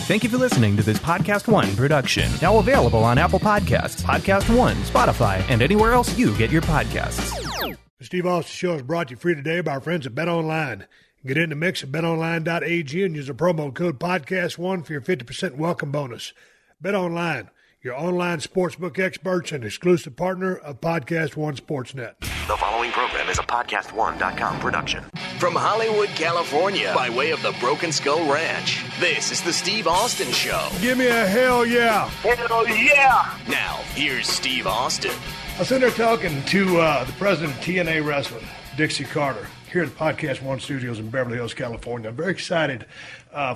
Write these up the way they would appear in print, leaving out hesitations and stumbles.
Thank you for listening to this PodcastOne production. Now available on Apple Podcasts, PodcastOne, Spotify, and anywhere else you get your podcasts. The Steve Austin Show is brought to you free today by our friends at BetOnline. Get in the mix at betonline.ag and use the promo code PodcastOne for your 50% welcome bonus. BetOnline, your online sportsbook experts and exclusive partner of PodcastOne Sportsnet. The following program is a PodcastOne.com production. From Hollywood, California, by way of the Broken Skull Ranch, this is the Steve Austin Show. Give me a hell yeah. Hell yeah. Now, here's Steve Austin. I was sitting there talking to the president of TNA Wrestling, Dixie Carter, here at the PodcastOne Studios in Beverly Hills, California. I'm very excited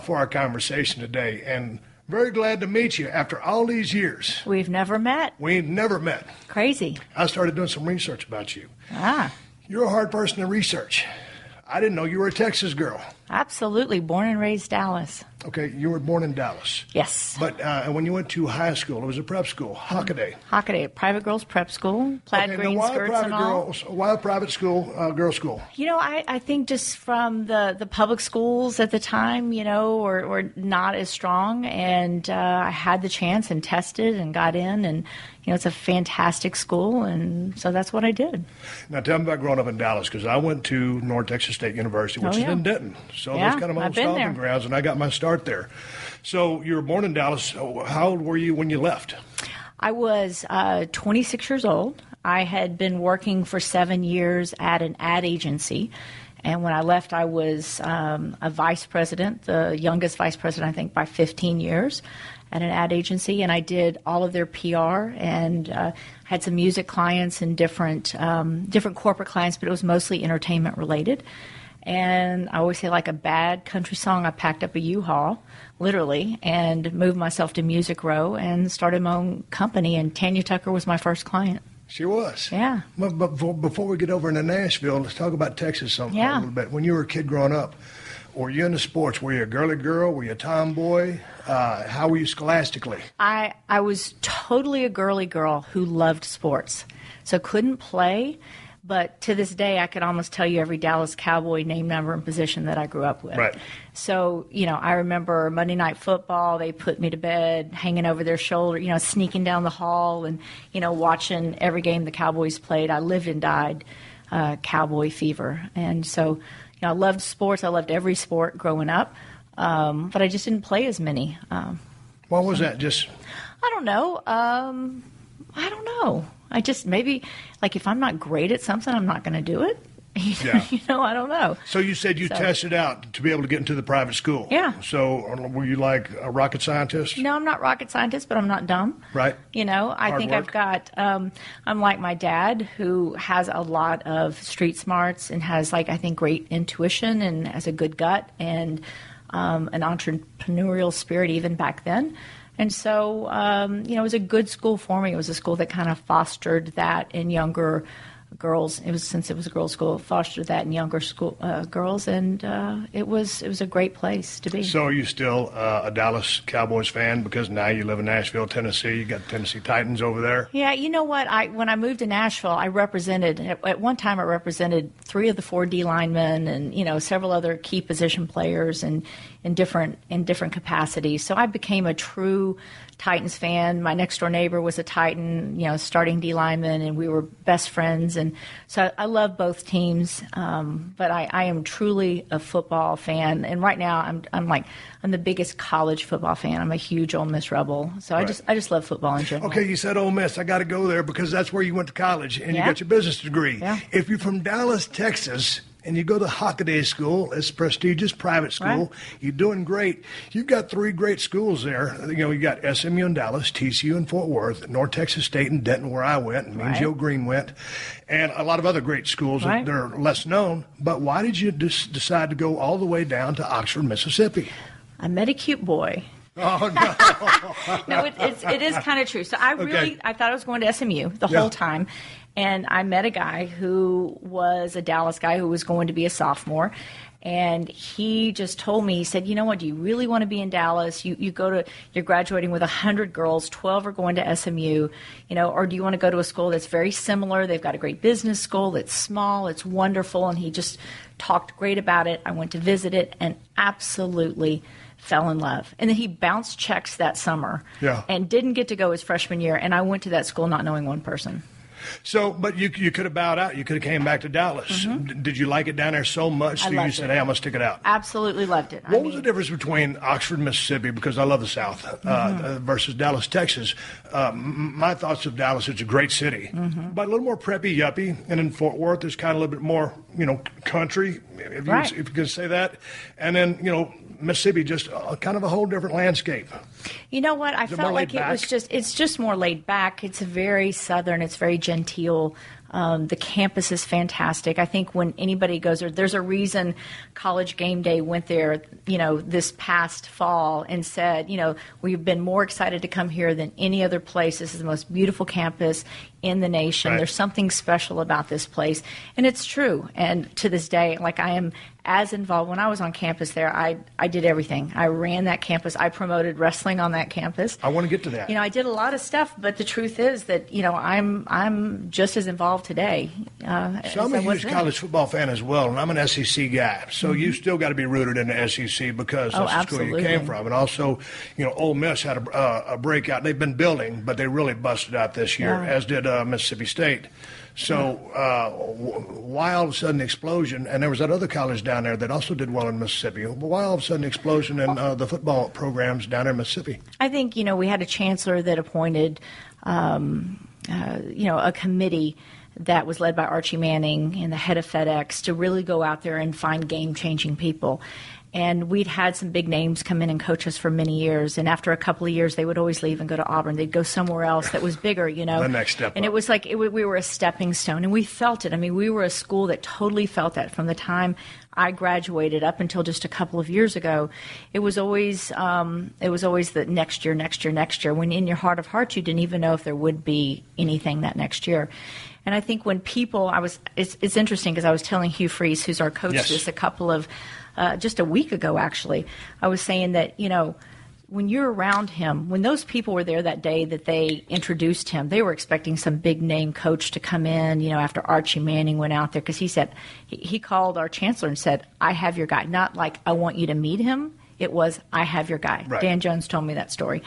for our conversation today, and very glad to meet you after all these years. We've never met. We've never met. Crazy. I started doing some research about you. Ah. You're a hard person to research. I didn't know you were a Texas girl. Absolutely. Born and raised Dallas. Okay, you were born in Dallas. Yes. But when you went to high school, it was a prep school, Hockaday. Hockaday, private girls prep school, plaid green skirts and all. Why a private school, girls' school? You know, I think just from the public schools at the time, you know, were not as strong. And I had the chance and tested and got in. And, you know, it's a fantastic school. And so that's what I did. Now, tell me about growing up in Dallas, because I went to North Texas State University, which is in Denton. So that's kind of my stomping grounds, and I got my start there. So you were born in Dallas. How old were you when you left? I was 26 years old. I had been working for 7 years at an ad agency. And when I left, I was a vice president, the youngest vice president, I think, by 15 years at an ad agency. And I did all of their PR and had some music clients and different corporate clients, but it was mostly entertainment related. And I always say, like a bad country song, I packed up a U-Haul, literally, and moved myself to Music Row and started my own company. And Tanya Tucker was my first client. She was? Yeah. But before we get over into Nashville, let's talk about Texas a little bit. When you were a kid growing up, were you into sports? Were you a girly girl? Were you a tomboy? How were you scholastically? I was totally a girly girl who loved sports. So couldn't play. But to this day, I could almost tell you every Dallas Cowboy name, number, and position that I grew up with. Right. So, you know, I remember Monday Night Football, they put me to bed, hanging over their shoulder, you know, sneaking down the hall and, you know, watching every game the Cowboys played. I lived and died Cowboy fever. And so, you know, I loved sports. I loved every sport growing up. But I just didn't play as many. What was that? Just I don't know. I don't know. I just maybe, like, if I'm not great at something, I'm not going to do it. You know, I don't know. So you said you tested out to be able to get into the private school. Yeah. So were you like a rocket scientist? No, I'm not rocket scientist, but I'm not dumb. Right. You know, I think I've got, I'm like my dad, who has a lot of street smarts and has, like, I think, great intuition and has a good gut and an entrepreneurial spirit even back then. And so, you know, it was a good school for me. It was a school that kind of fostered that in younger girls. It was, since it was a girls' school, fostered that in younger school girls, and it was a great place to be. So are you still a Dallas Cowboys fan because now you live in Nashville, Tennessee? You got the Tennessee Titans over there. Yeah, you know what? When I moved to Nashville, I represented at one time. I represented 3 of the 4 D linemen, and you know, several other key position players, and in different capacities. So I became a true Titans fan. My next door neighbor was a Titan, you know, starting D lineman, and we were best friends. And so I love both teams, but I am truly a football fan. And right now I'm the biggest college football fan. I'm a huge Ole Miss Rebel. So right. I just love football in general. Okay, you said Ole Miss. I got to go there because that's where you went to college and you got your business degree. Yeah. If you're from Dallas, Texas, and you go to Hockaday School, it's a prestigious private school. Right. You're doing great. You've got 3 great schools there. You know, you got SMU in Dallas, TCU in Fort Worth, North Texas State in Denton, where I went, and me and Joe Green went, and a lot of other great schools that are less known. But why did you decide to go all the way down to Oxford, Mississippi? I met a cute boy. Oh, no. No, it is kind of true. So I thought I was going to SMU the whole time. And I met a guy who was a Dallas guy who was going to be a sophomore. And he just told me, he said, you know what, do you really want to be in Dallas? You're graduating with 100 girls, 12 are going to SMU, you know, or do you want to go to a school that's very similar? They've got a great business school. It's small. It's wonderful. And he just talked great about it. I went to visit it and absolutely fell in love. And then he bounced checks that summer and didn't get to go his freshman year. And I went to that school not knowing one person. So, but you could have bowed out. You could have came back to Dallas. Did you like it down there so much that you said, hey, I'm going to stick it out? Absolutely loved it. What was the difference between Oxford, Mississippi, because I love the South, versus Dallas, Texas? My thoughts of Dallas, it's a great city, but a little more preppy, yuppie. And in Fort Worth, there's kind of a little bit more, country, if you could say that. And then, Mississippi, just kind of a whole different landscape. You know what? I felt like it's just more laid back. It's very Southern. It's very genteel. The campus is fantastic. I think when anybody goes there, there's a reason College Game Day went there, this past fall and said, we've been more excited to come here than any other place. This is the most beautiful campus in the nation. There's something special about this place. And it's true. And to this day, I am as involved. When I was on campus there, I did everything. I ran that campus. I promoted wrestling on that campus. I want to get to that. I did a lot of stuff, but the truth is that, I'm just as involved today. So I'm a huge college football fan as well, and I'm an SEC guy. So you still got to be rooted in the SEC because that's the school you came from. And also, Ole Miss had a breakout. They've been building, but they really busted out this year, as did Mississippi State. So why all of a sudden the explosion, and there was that other college down there that also did well in Mississippi, why all of a sudden the explosion in the football programs down there in Mississippi? I think, we had a chancellor that appointed, a committee that was led by Archie Manning and the head of FedEx to really go out there and find game-changing people. And we'd had some big names come in and coach us for many years. And after a couple of years, they would always leave and go to Auburn. They'd go somewhere else that was bigger, The next step And up. it was like we were a stepping stone. And we felt it. I mean, we were a school that totally felt that from the time I graduated up until just a couple of years ago. It was always the next year, next year, next year. When in your heart of hearts, you didn't even know if there would be anything that next year. And I think when people, it's interesting because I was telling Hugh Freeze, who's our coach, this a couple of just a week ago, actually. I was saying that, when you're around him, when those people were there that day that they introduced him, they were expecting some big name coach to come in, after Archie Manning went out there, because he said, he called our chancellor and said, I have your guy. Not like, I want you to meet him. It was, I have your guy. Right. Dan Jones told me that story.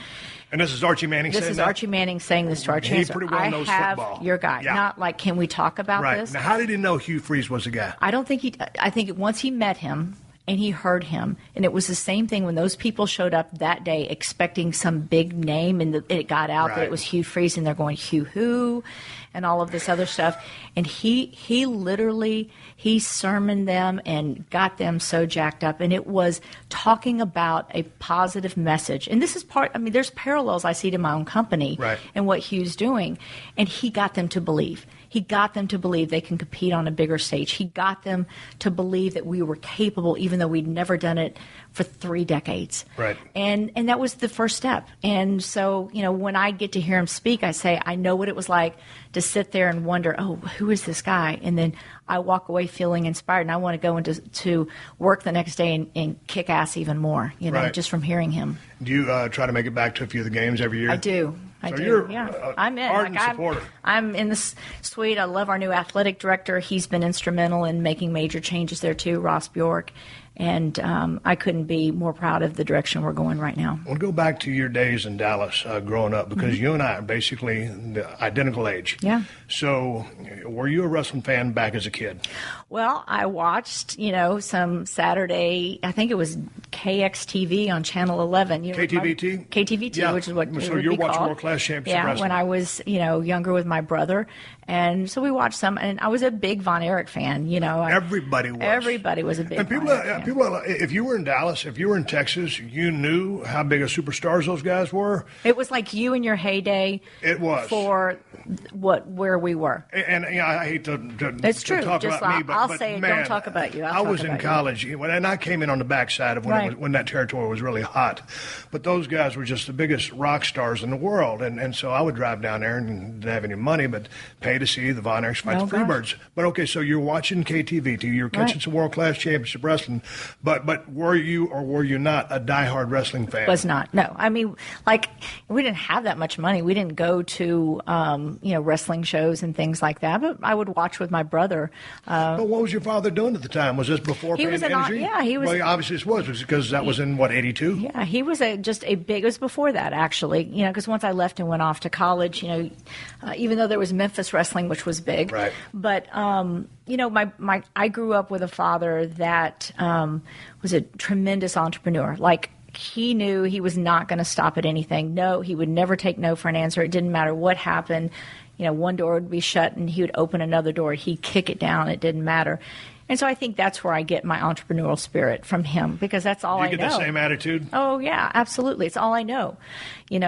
And this is Archie Manning saying that? This is Archie Manning saying this to our chancellor. He pretty well knows football. I have your guy. Yeah. Not like, can we talk about right. this? Now, how did he know Hugh Freeze was the guy? I think once he met him, and he heard him. And it was the same thing when those people showed up that day expecting some big name, and it got out that it was Hugh Freeze, and they're going, Hugh who? And all of this other stuff. And he literally sermoned them and got them so jacked up. And it was talking about a positive message. And this is there's parallels I see to my own company and what Hugh's doing. And he got them to believe. He got them to believe they can compete on a bigger stage. He got them to believe that we were capable, even though we'd never done it for 3 decades. Right. And that was the first step. And so, when I get to hear him speak, I say, I know what it was like to sit there and wonder, oh, who is this guy? And then I walk away feeling inspired, and I want to go into to work the next day and kick ass even more, just from hearing him. Do you try to make it back to a few of the games every year? I do. You're I'm in. Ardent supporter. I'm in the suite. I love our new athletic director. He's been instrumental in making major changes there too, Ross Bjork. And I couldn't be more proud of the direction we're going right now. We'll go back to your days in Dallas growing up, because you and I are basically the identical age. Yeah. So were you a wrestling fan back as a kid? Well, I watched, some Saturday, I think it was KXTV on Channel 11. KTVT? KTVT, yeah. Which is what So you're watching World Class Championship Wrestling. When I was, younger with my brother. And so we watched some, and I was a big Von Erich fan, Everybody was. Everybody was a big and people, Von Erich fan. People, if you were in Dallas, if you were in Texas, you knew how big of superstars those guys were. It was like you in your heyday. It was. For where we were. And I hate to it's true. talk Just about me, but I'll say it. Man, don't talk about you. I was in college, and I came in on the backside of when that territory was really hot. But those guys were just the biggest rock stars in the world. And so I would drive down there and didn't have any money, but pay to see the Von Erichs fight the Freebirds. But okay, so you're watching KTVT, you're catching some World Class Championship Wrestling. But were you or were you not a diehard wrestling fan? Was not. No. I mean, like, we didn't have that much money. We didn't go to, wrestling shows and things like that. But I would watch with my brother. But what was your father doing at the time? Was this before He was Energy? he was. Well, obviously it was because that was in, 82? Yeah, he was it was before that, actually. Because once I left and went off to college, even though there was Memphis wrestling, which was big. Right. But, I grew up with a father that was a tremendous entrepreneur. Like, he knew he was not going to stop at anything. No, he would never take no for an answer. It didn't matter what happened. One door would be shut and he would open another door. He'd kick it down. It didn't matter. And so I think that's where I get my entrepreneurial spirit from him, because that's all I know. You get the same attitude? Oh, yeah, absolutely. It's all I know.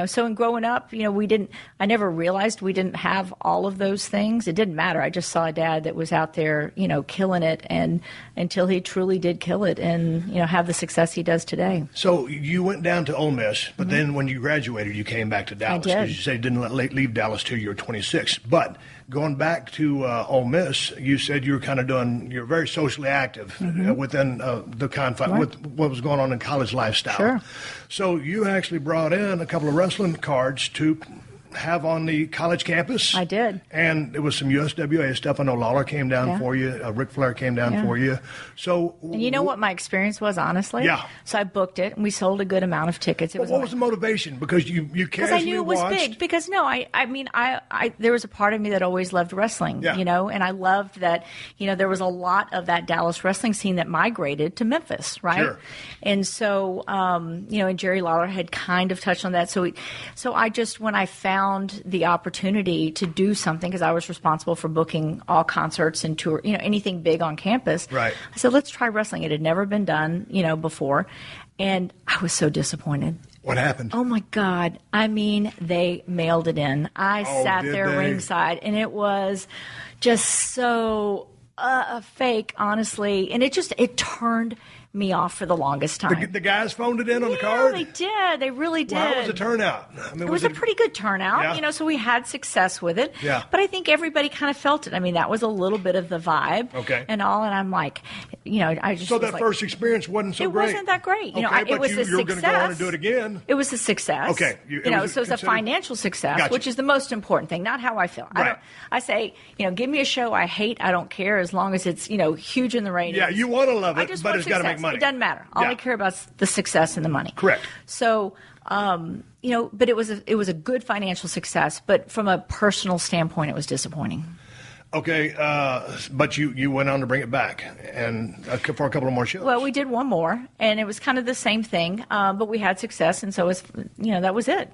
So in growing up, I never realized we didn't have all of those things. It didn't matter. I just saw a dad that was out there, killing it, and until he truly did kill it and, have the success he does today. So you went down to Ole Miss, but then when you graduated, you came back to Dallas. I did. Because you said you didn't leave Dallas till you were 26. But going back to Ole Miss, you said you were you're very socially active within the confine with what was going on in college lifestyle. Sure. So you actually brought in a couple of wrestling cards to have on the college campus. I did. And it was some USWA stuff. I know Lawler came down for you. Ric Flair came down for you. So, and you know what my experience was, honestly? Yeah. So I booked it, and we sold a good amount of tickets. What was the motivation? Because you casually Because I knew it was watched. big. Because I there was a part of me that always loved wrestling, and I loved that, there was a lot of that Dallas wrestling scene that migrated to Memphis, right? Sure. And so, and Jerry Lawler had kind of touched on that. So I just, when I found the opportunity to do something, because I was responsible for booking all concerts and tour, anything big on campus. Right. I said, let's try wrestling. It had never been done, before. And I was so disappointed. What happened? Oh, my God. I mean, they mailed it in. I sat there ringside, and it was just so fake, honestly. And it turned me off for the longest time. The guys phoned it in on the card? Yeah, they did. They really did. Well, how was the turnout? It was a pretty good turnout, Yeah. so we had success with it. Yeah. But I think everybody kind of felt it. I mean, that was a little bit of the vibe. Okay. And all, and I'm like, I just So was that like, first experience wasn't so it great? wasn't that great. Okay, it was a you were going to go on and success. do it again? It was a success. Okay. So it's a financial success, Gotcha. which is the most important thing, not how I feel. Right. I say, give me a show I hate, I don't care, as long as it's, huge in the ratings. Yeah, you want to love it, just but want it's got to make success. money. It doesn't matter. All Yeah. I care about is the success and the money. Correct. So, but it was a good financial success, but from a personal standpoint, it was disappointing. Okay, but you went on to bring it back and for a couple of more shows. Well, we did one more, and it was kind of the same thing, but we had success, and so that was it.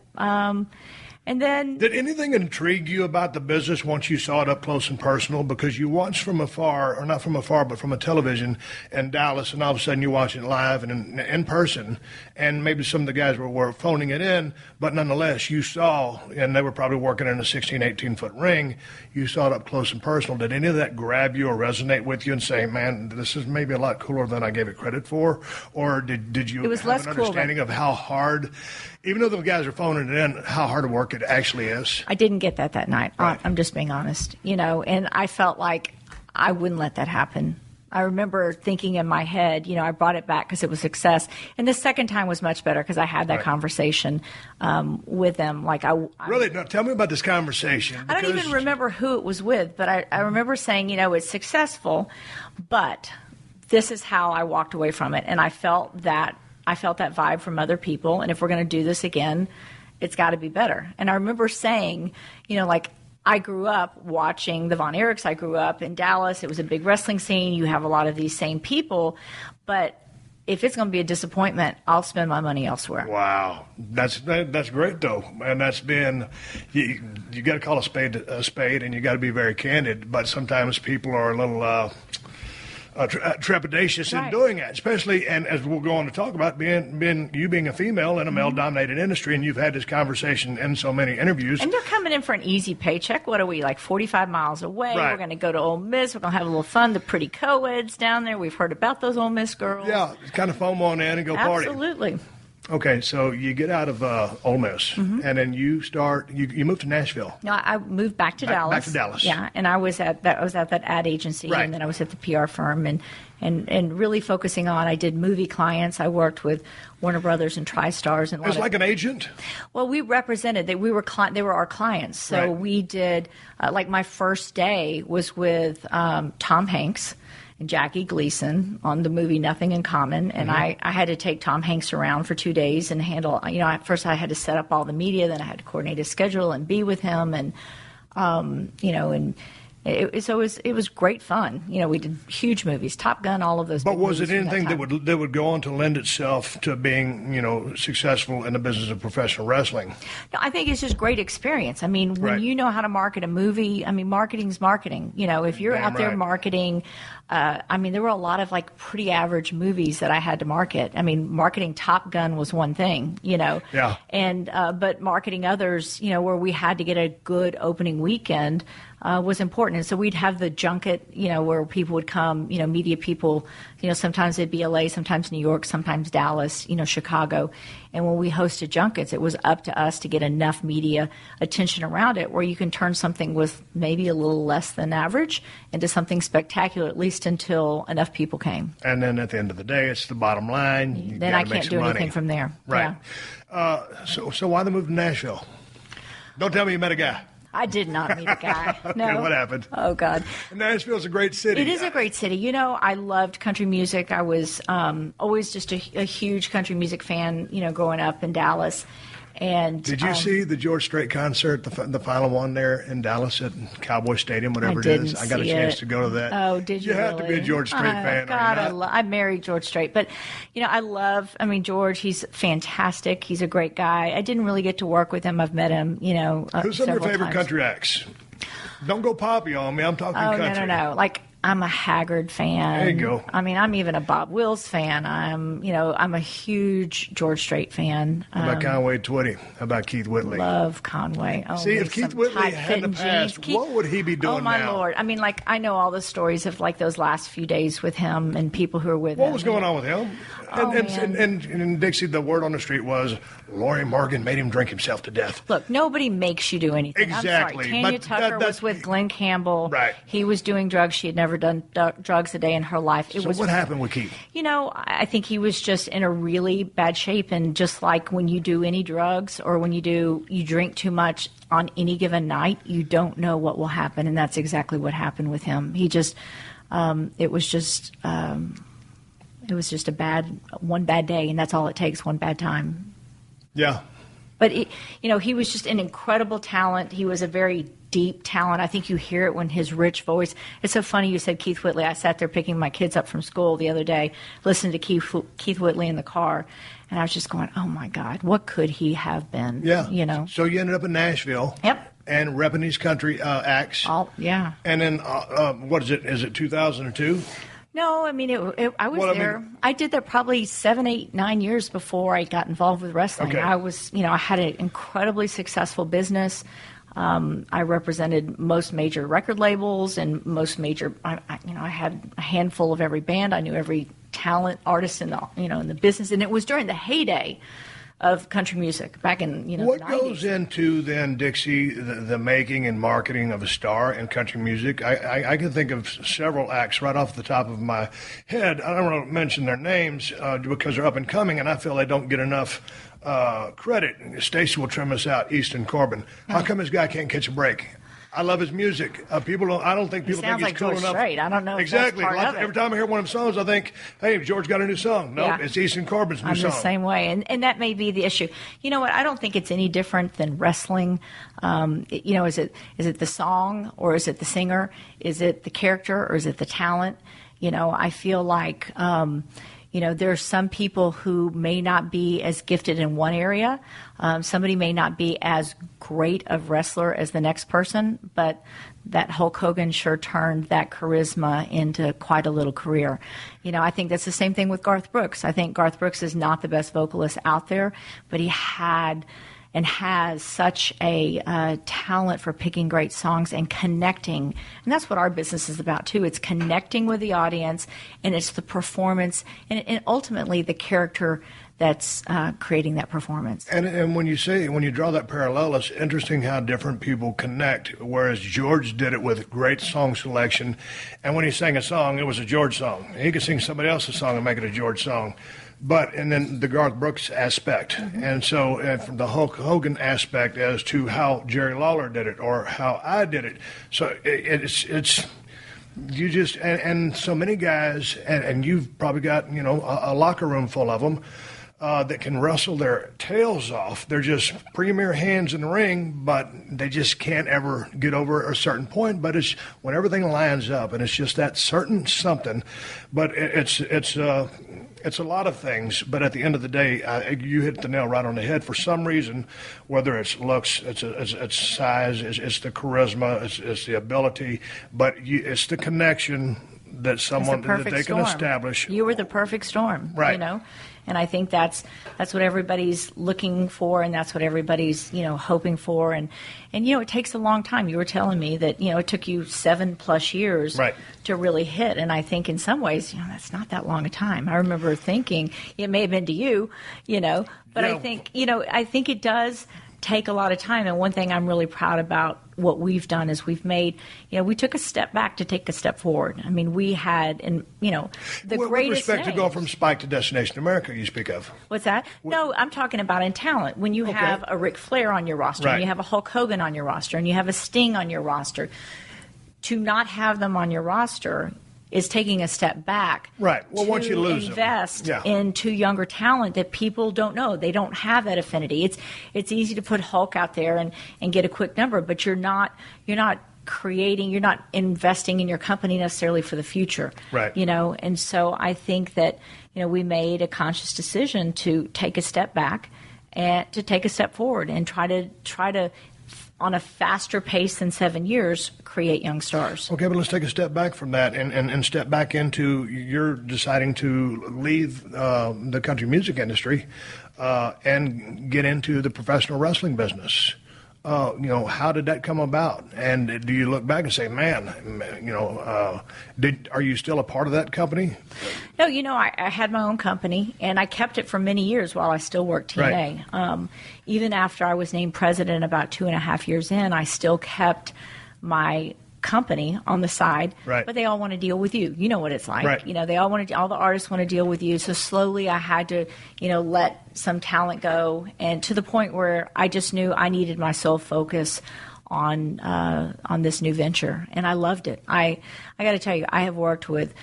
And then, did anything intrigue you about the business once you saw it up close and personal? Because you watched from afar, or not from afar, but from a television in Dallas, and all of a sudden you're watching it live and in person, and maybe some of the guys were phoning it in, but nonetheless you saw, and they were probably working in a 16, 18-foot ring, you saw it up close and personal. Did any of that grab you or resonate with you and say, man, this is maybe a lot cooler than I gave it credit for? Or did you have an understanding of how hard, even though the guys are phoning it in, how hard of work it actually is? I didn't get that night. Right. I'm just being honest, and I felt like I wouldn't let that happen. I remember thinking in my head, I brought it back because it was success. And the second time was much better because I had that conversation with them. Like Really? Now, tell me about this conversation. I don't even remember who it was with, but I remember saying, it's successful, but this is how I walked away from it. And I felt that vibe from other people. And if we're going to do this again, it's got to be better. And I remember saying, I grew up watching the Von Erichs. I grew up in Dallas. It was a big wrestling scene. You have a lot of these same people. But if it's going to be a disappointment, I'll spend my money elsewhere. Wow. That's great, though. And that's been, you got to call a spade, and you got to be very candid. But sometimes people are a little trepidatious in doing that, especially, and as we'll go on to talk about, being a female in a male-dominated industry, and you've had this conversation in so many interviews. And they're coming in for an easy paycheck. What are we, 45 miles away? Right. We're going to go to Ole Miss. We're going to have a little fun. The pretty co-eds down there. We've heard about those Ole Miss girls. Yeah, kind of foam on in and go party. Absolutely. Okay, so you get out of Ole Miss, and then you move to Nashville. No, I moved back to Dallas. Back to Dallas. Yeah, and I was at that ad agency, Right. and then I was at the PR firm, and really focusing on. I did movie clients. I worked with Warner Brothers and TriStars, and It was like an agent. Well, we represented. They were our clients. So Right. we did. Like my first day was with Tom Hanks and Jackie Gleason on the movie Nothing in Common, and I had to take Tom Hanks around for 2 days and handle. At first I had to set up all the media, then I had to coordinate his schedule and be with him, and and. It was great fun. We did huge movies, Top Gun, all of those. But big was it movies from anything time. that would go on to lend itself to being successful in the business of professional wrestling? No, I think it's just great experience. I mean, when Right. you know how to market a movie, marketing's marketing. If you're Damn out there right. marketing, there were a lot of like pretty average movies that I had to market. Marketing Top Gun was one thing, Yeah. and but marketing others, where we had to get a good opening weekend. Was important. And so we'd have the junket, where people would come, media people, sometimes it'd be LA, sometimes New York, sometimes Dallas, Chicago. And when we hosted junkets, it was up to us to get enough media attention around it where you can turn something with maybe a little less than average into something spectacular, at least until enough people came. And then at the end of the day, it's the bottom line. You Then gotta I make can't some do money. anything from there. Right. Yeah. So why the move to Nashville? Don't tell me you met a guy. I did not meet a guy. No. Okay, what happened? Oh, God. Nashville's a great city. It is a great city. I loved country music. I was always just a huge country music fan, growing up in Dallas. And Did you see the George Strait concert, the final one there in Dallas at Cowboy Stadium, whatever I it is? didn't I got a see chance it. to go to that. Oh, did you? You have to be a really? George Strait fan. God, are you not? I married George Strait, but I love. George. He's fantastic. He's a great guy. I didn't really get to work with him. I've met him. Who's some of your several favorite times. country acts? Don't go poppy on me. I'm talking Oh, country. no. Like, I'm a Haggard fan. There you go. I'm even a Bob Wills fan. I'm a huge George Strait fan. How about Conway Twitty? How about Keith Whitley? Love Conway. Oh, See, if there's Keith some Whitley tight-fitting hadn't passed, jeans. what would he be doing Oh, my now? Lord. I know all the stories of, like, those last few days with him and people who were with him. What was going on with him? Oh, And Dixie, the word on the street was Laurie Morgan made him drink himself to death. Look, nobody makes you do anything. Exactly. I'm sorry. Tanya But Tucker that's- was with Glenn Campbell. Right. He was doing drugs. She had never done drugs a day in her life. So what happened with Keith? I think he was just in a really bad shape. And just like when you do any drugs or when you drink too much on any given night, you don't know what will happen. And that's exactly what happened with him. He just, it was just one bad day. And that's all it takes, one bad time. Yeah. But, he was just an incredible talent. He was a very deep talent. I think you hear it when his rich voice. It's so funny you said Keith Whitley. I sat there picking my kids up from school the other day, listening to Keith Whitley in the car, and I was just going, oh, my God, what could he have been? Yeah. So you ended up in Nashville. Yep. And repping these country acts. Yeah. And then, what is it? Is it 2002? No, I was there. I did that probably 7, 8, 9 years before I got involved with wrestling. Okay. I was, I had an incredibly successful business. I represented most major record labels and most major. I had a handful of every band. I knew every talent, artist in the in the business, and it was during the heyday of country music back in What the 90s. goes into then, Dixie, the making and marketing of a star in country music? I can think of several acts right off the top of my head. I don't want to mention their names because they're up and coming, and I feel they don't get enough credit. Stacey will trim us out. Easton Corbin. How come this guy can't catch a break? I love his music. I don't think people think sounds he's like cool George enough. Strait. I don't know if Exactly. that's part of it. Every time I hear one of his songs, I think, "Hey, George got a new song." Nope, Yeah. it's Easton Corbin's new I'm song. the same way, and that may be the issue. You know what? I don't think it's any different than wrestling. Is it the song or is it the singer? Is it the character or is it the talent? I feel like. There are some people who may not be as gifted in one area. Somebody may not be as great of wrestler as the next person, but that Hulk Hogan sure turned that charisma into quite a little career. I think that's the same thing with Garth Brooks. I think Garth Brooks is not the best vocalist out there, but he had and has such a talent for picking great songs and connecting. And that's what our business is about, too. It's connecting with the audience, and it's the performance, and ultimately the character that's creating that performance. And when you draw that parallel, it's interesting how different people connect. Whereas George did it with great song selection, and when he sang a song, it was a George song. He could sing somebody else's song and make it a George song. And then the Garth Brooks aspect, and so from the Hulk Hogan aspect as to how Jerry Lawler did it or how I did it. So it's you just and so many guys, and you've probably got a locker room full of them that can wrestle their tails off. They're just premier hands in the ring, but they just can't ever get over a certain point. But it's when everything lines up, and it's just that certain something. But it's a lot of things, but at the end of the day, you hit the nail right on the head. For some reason, whether it's looks, it's size, it's the charisma, it's the ability, but it's the connection that they can establish. You were the perfect storm, right? And I think that's what everybody's looking for, and that's what everybody's hoping for, and it takes a long time. You were telling me that it took you 7+ years to really hit, and I think in some ways that's not that long a time. I remember thinking it may have been to you, but I think it does take a lot of time. And one thing I'm really proud about what we've done is we've made, we took a step back to take a step forward. I mean, we had, the greatest with respect names. To going from Spike to Destination America, you speak of. What's that? No, I'm talking about in talent. When you have a Ric Flair on your roster, and you have a Hulk Hogan on your roster, and you have a Sting on your roster, to not have them on your roster is taking a step back. Right. Well, once you lose invest into younger talent that people don't know. They don't have that affinity. It's easy to put Hulk out there and get a quick number, but you're not investing in your company necessarily for the future. Right. And so I think that, we made a conscious decision to take a step back and to take a step forward and try to on a faster pace than 7 years, create young stars. Okay, but let's take a step back from that and step back into you're deciding to leave the country music industry and get into the professional wrestling business. How did that come about? And do you look back and say, man, are you still a part of that company? No, I had my own company, and I kept it for many years while I still worked TNA. Right. Even after I was named president about 2.5 years in, I still kept my company on the side, right. But they all want to deal with you. You know what it's like. Right. They all the artists want to deal with you. So slowly I had to, let some talent go, and to the point where I just knew I needed my sole focus on this new venture, and I loved it. I got to tell you, I've worked with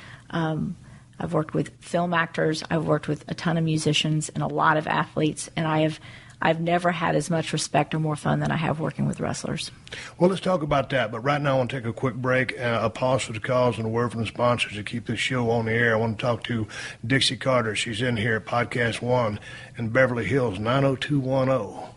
film actors, I've worked with a ton of musicians and a lot of athletes, and I've never had as much respect or more fun than I have working with wrestlers. Well, let's talk about that. But right now, I want to take a quick break, a pause for the calls, and a word from the sponsors to keep this show on the air. I want to talk to Dixie Carter. She's in here at PodcastOne in Beverly Hills, 90210.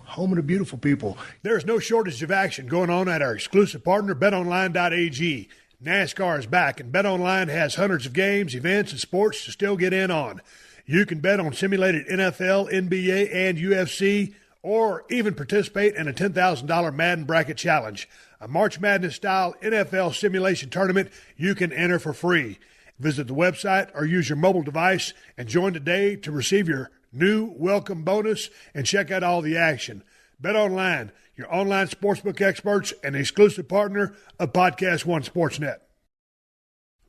Home of the beautiful people. There's no shortage of action going on at our exclusive partner, BetOnline.ag. NASCAR is back, and BetOnline has hundreds of games, events, and sports to still get in on. You can bet on simulated NFL, NBA, and UFC, or even participate in a $10,000 Madden Bracket Challenge, a March Madness-style NFL simulation tournament you can enter for free. Visit the website or use your mobile device and join today to receive your new welcome bonus and check out all the action. BetOnline, your online sportsbook experts and exclusive partner of PodcastOne Sportsnet.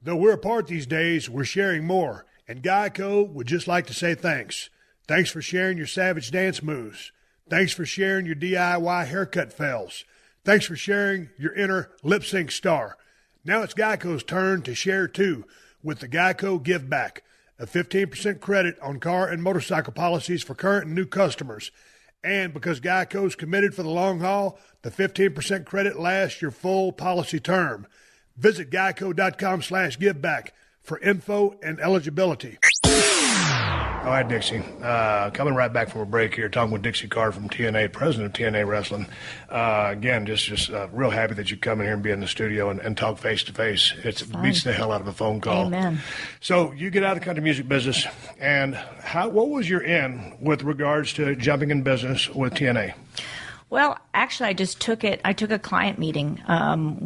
Though we're apart these days, we're sharing more. And Geico would just like to say thanks. Thanks for sharing your savage dance moves. Thanks for sharing your DIY haircut fails. Thanks for sharing your inner lip sync star. Now it's Geico's turn to share too with the Geico Give Back, a 15% credit on car and motorcycle policies for current and new customers. And because Geico's committed for the long haul, the 15% credit lasts your full policy term. Visit geico.com/giveback. for info and eligibility. All right, Dixie. Coming right back from a break here, talking with Dixie Carter from TNA, president of TNA Wrestling. Again, just real happy that you come in here and be in the studio and talk face-to-face. It beats the hell out of a phone call. Amen. So you get out of the country music business, and what was your in with regards to jumping in business with TNA? Well, actually, I just took it. I took a client meeting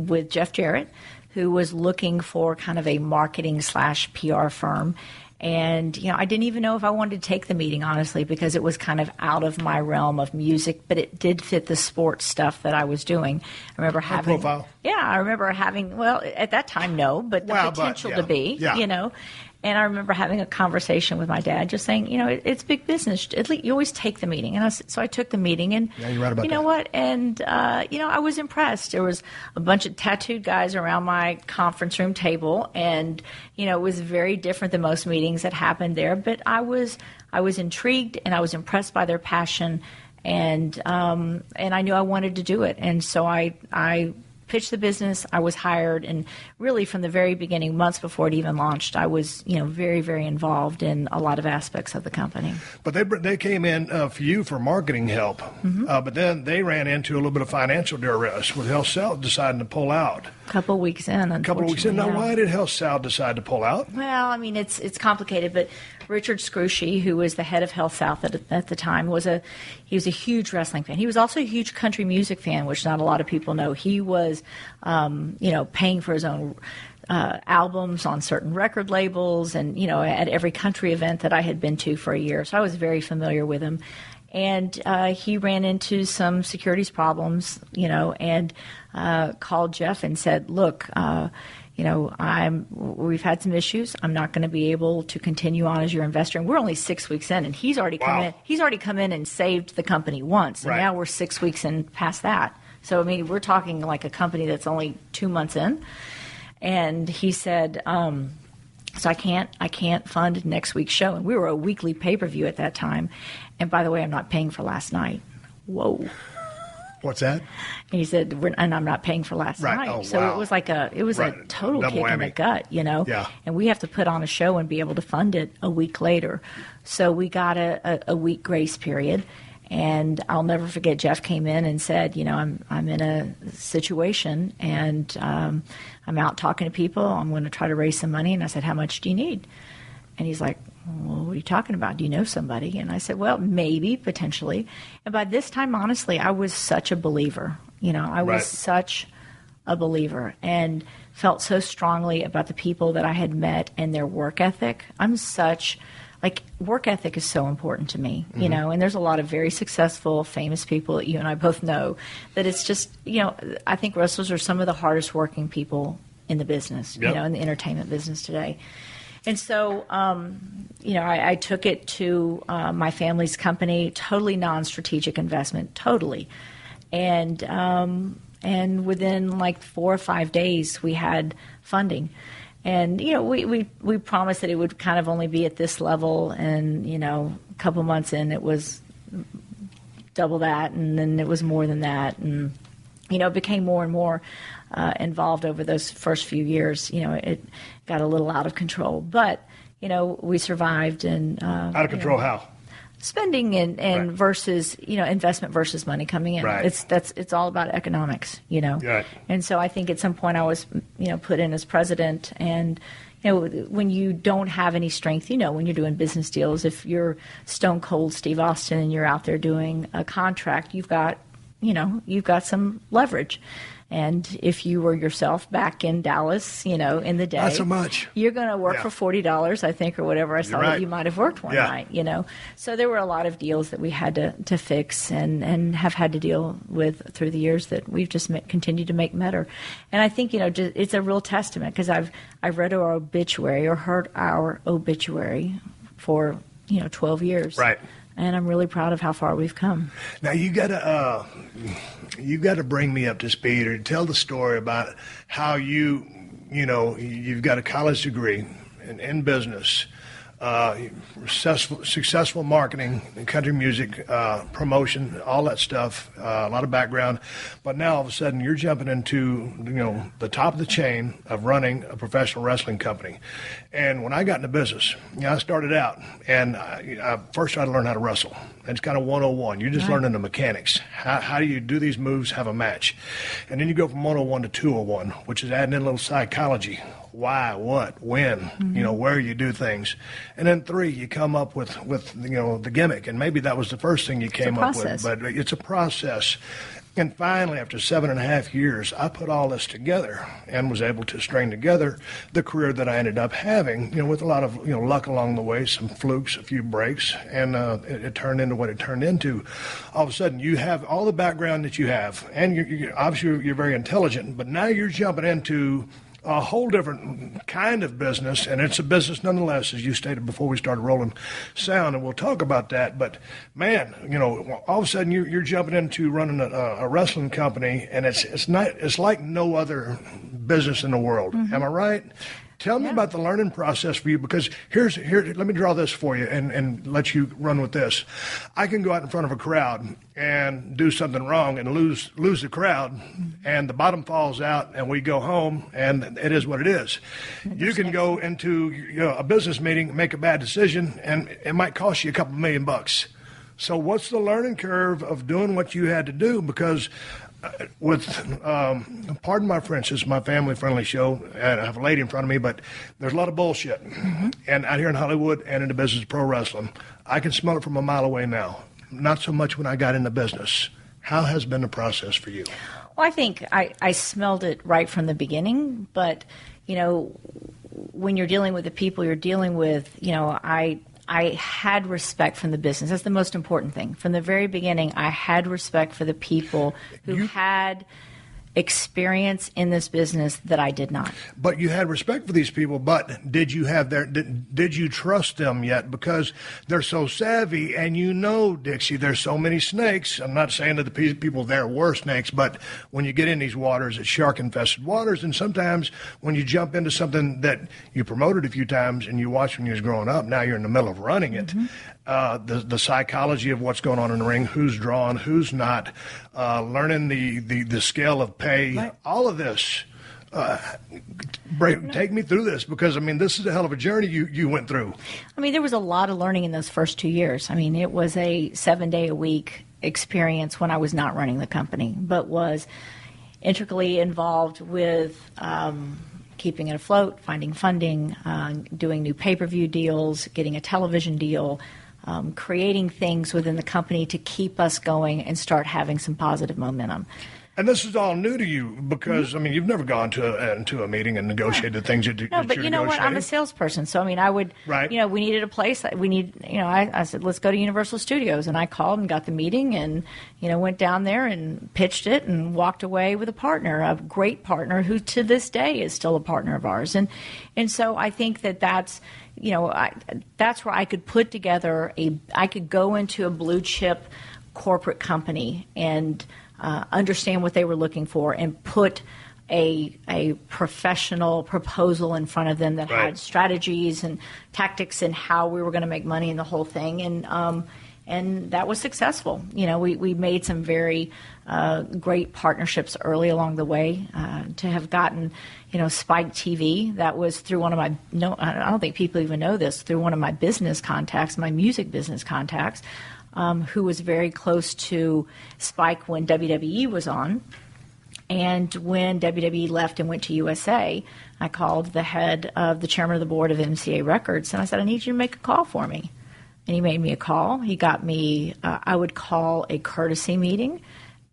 with Jeff Jarrett, who was looking for kind of a marketing/PR firm. And, I didn't even know if I wanted to take the meeting, honestly, because it was kind of out of my realm of music, but it did fit the sports stuff that I was doing. I remember having... profile. Yeah, I remember having, well, at that time, no, but the potential to be, And I remember having a conversation with my dad, just saying, it's big business. At least you always take the meeting. And so I took the meeting, and you're right about you know that. what? And I was impressed. There was a bunch of tattooed guys around my conference room table, and it was very different than most meetings that happened there. But I was intrigued, and I was impressed by their passion, and I knew I wanted to do it. And so I pitched the business. I was hired, and really from the very beginning, months before it even launched, I was, very, very involved in a lot of aspects of the company. But they came in for you for marketing help, but then they ran into a little bit of financial duress with HealthSouth deciding to pull out. A couple of weeks in, unfortunately. Now, why did HealthSouth decide to pull out? Well, I mean, it's complicated, but Richard Scrushy, who was the head of HealthSouth at the time, he was a huge wrestling fan. He was also a huge country music fan, which not a lot of people know. He was, paying for his own albums on certain record labels, and at every country event that I had been to for a year. So I was very familiar with him. And he ran into some securities problems, and called Jeff and said, "Look, we've had some issues. I'm not going to be able to continue on as your investor." And we're only 6 weeks in, and he's already come in. He's already come in and saved the company once, and now we're 6 weeks in past that. So I mean, we're talking like a company that's only 2 months in. And he said, "So I can't fund next week's show." And we were a weekly pay-per-view at that time. And by the way, I'm not paying for last night. Whoa. What's that? And he said, "And I'm not paying for last night." Oh, so it was like a total Double kick whammy. in the gut, Yeah. And we have to put on a show and be able to fund it a week later. So we got a week grace period. And I'll never forget, Jeff came in and said, I'm in a situation, and I'm out talking to people. I'm going to try to raise some money. And I said, "How much do you need?" And he's like, "Well, what are you talking about? Do you know somebody?" And I said, "Well, maybe, potentially." And by this time, honestly, I was such a believer. I was such a believer, and felt so strongly about the people that I had met and their work ethic. Work ethic is so important to me, and there's a lot of very successful, famous people that you and I both know, that it's just, I think wrestlers are some of the hardest working people in the business, in the entertainment business today. And so, I took it to my family's company, totally non-strategic investment, totally. And within like 4 or 5 days, we had funding. And, we promised that it would kind of only be at this level. And, a couple months in, it was double that. And then it was more than that. And, it became more and more involved over those first few years. It got a little out of control. But, we survived. And out of control how? Spending and versus, investment versus money coming in. Right. It's all about economics, Right. And so I think at some point I was, put in as president, and, when you don't have any strength, when you're doing business deals, if you're stone cold Steve Austin and you're out there doing a contract, you've got some leverage. And if you were yourself back in Dallas, in the day, not so much. You're going to work for $40, I think, or whatever. I saw that you might have worked one night, So there were a lot of deals that we had to fix and have had to deal with through the years that we've just continued to make better. And I think, it's a real testament, because I've read our obituary or heard our obituary for, 12 years. Right. And I'm really proud of how far we've come. Now you got to bring me up to speed, or tell the story about how you've got a college degree in business, successful marketing and country music promotion, all that stuff, a lot of background. But now all of a sudden you're jumping into the top of the chain of running a professional wrestling company. And when I got into business, I started out, and I first tried to learn how to wrestle. It's kind of 101. You're just learning the mechanics. How do you do these moves, have a match? And then you go from 101 to 201, which is adding in a little psychology. why, what, when, where you do things. And then 3, you come up with the gimmick. And maybe that was the first thing you came up with, but it's a process. And finally, after 7.5 years, I put all this together and was able to string together the career that I ended up having, with a lot of, luck along the way, some flukes, a few breaks, and it turned into what it turned into. All of a sudden, you have all the background that you have, and obviously you're very intelligent, but now you're jumping into a whole different kind of business, and it's a business nonetheless, as you stated before we started rolling sound, and we'll talk about that. But man, all of a sudden you're jumping into running a wrestling company, and it's like no other business in the world. Am I right? Tell me about the learning process for you, because here, let me draw this for you and let you run with this. I can go out in front of a crowd and do something wrong and lose the crowd, and the bottom falls out, and we go home, and it is what it is. You can go into a business meeting, make a bad decision, and it might cost you a couple $1 million. So what's the learning curve of doing what you had to do? Because pardon my French, this is my family-friendly show, and I have a lady in front of me, but there's a lot of bullshit. And out here in Hollywood and in the business of pro wrestling, I can smell it from a mile away now. Not so much when I got into business. How has been the process for you? Well, I think I smelled it right from the beginning, but, when you're dealing with the people you're dealing with, I had respect from the business. That's the most important thing. From the very beginning, I had respect for the people who had experience in this business that I did not. But you had respect for these people, but did you trust them yet? Because they're so savvy, and Dixie, there's so many snakes. I'm not saying that the people there were snakes, but when you get in these waters, it's shark-infested waters, and sometimes when you jump into something that you promoted a few times and you watched when you was growing up, now you're in the middle of running it. The psychology of what's going on in the ring, who's drawn, who's not, learning the scale of pay, right. All of this. Take me through this, because, this is a hell of a journey you went through. There was a lot of learning in those first 2 years. It was a 7-day-a-week experience when I was not running the company, but was intricately involved with keeping it afloat, finding funding, doing new pay-per-view deals, getting a television deal, creating things within the company to keep us going and start having some positive momentum. And this is all new to you, because you've never gone to a meeting and negotiated things that you're but you know what? I'm a salesperson, so I would. Right. We needed a place. I said, let's go to Universal Studios, and I called and got the meeting, and went down there and pitched it, and walked away with a partner, a great partner who to this day is still a partner of ours, and so I think that's. That's where I could put together I could go into a blue chip corporate company and understand what they were looking for and put a professional proposal in front of them that right. had strategies and tactics and how we were going to make money in the whole thing. And that was successful. We made some very great partnerships early along the way. To have gotten, Spike TV, that was through one of my, I don't think people even know this, through one of my business contacts, my music business contacts, who was very close to Spike when WWE was on. And when WWE left and went to USA, I called the chairman of the board of MCA Records, and I said, I need you to make a call for me. And he made me a call. He got me, I would call a courtesy meeting,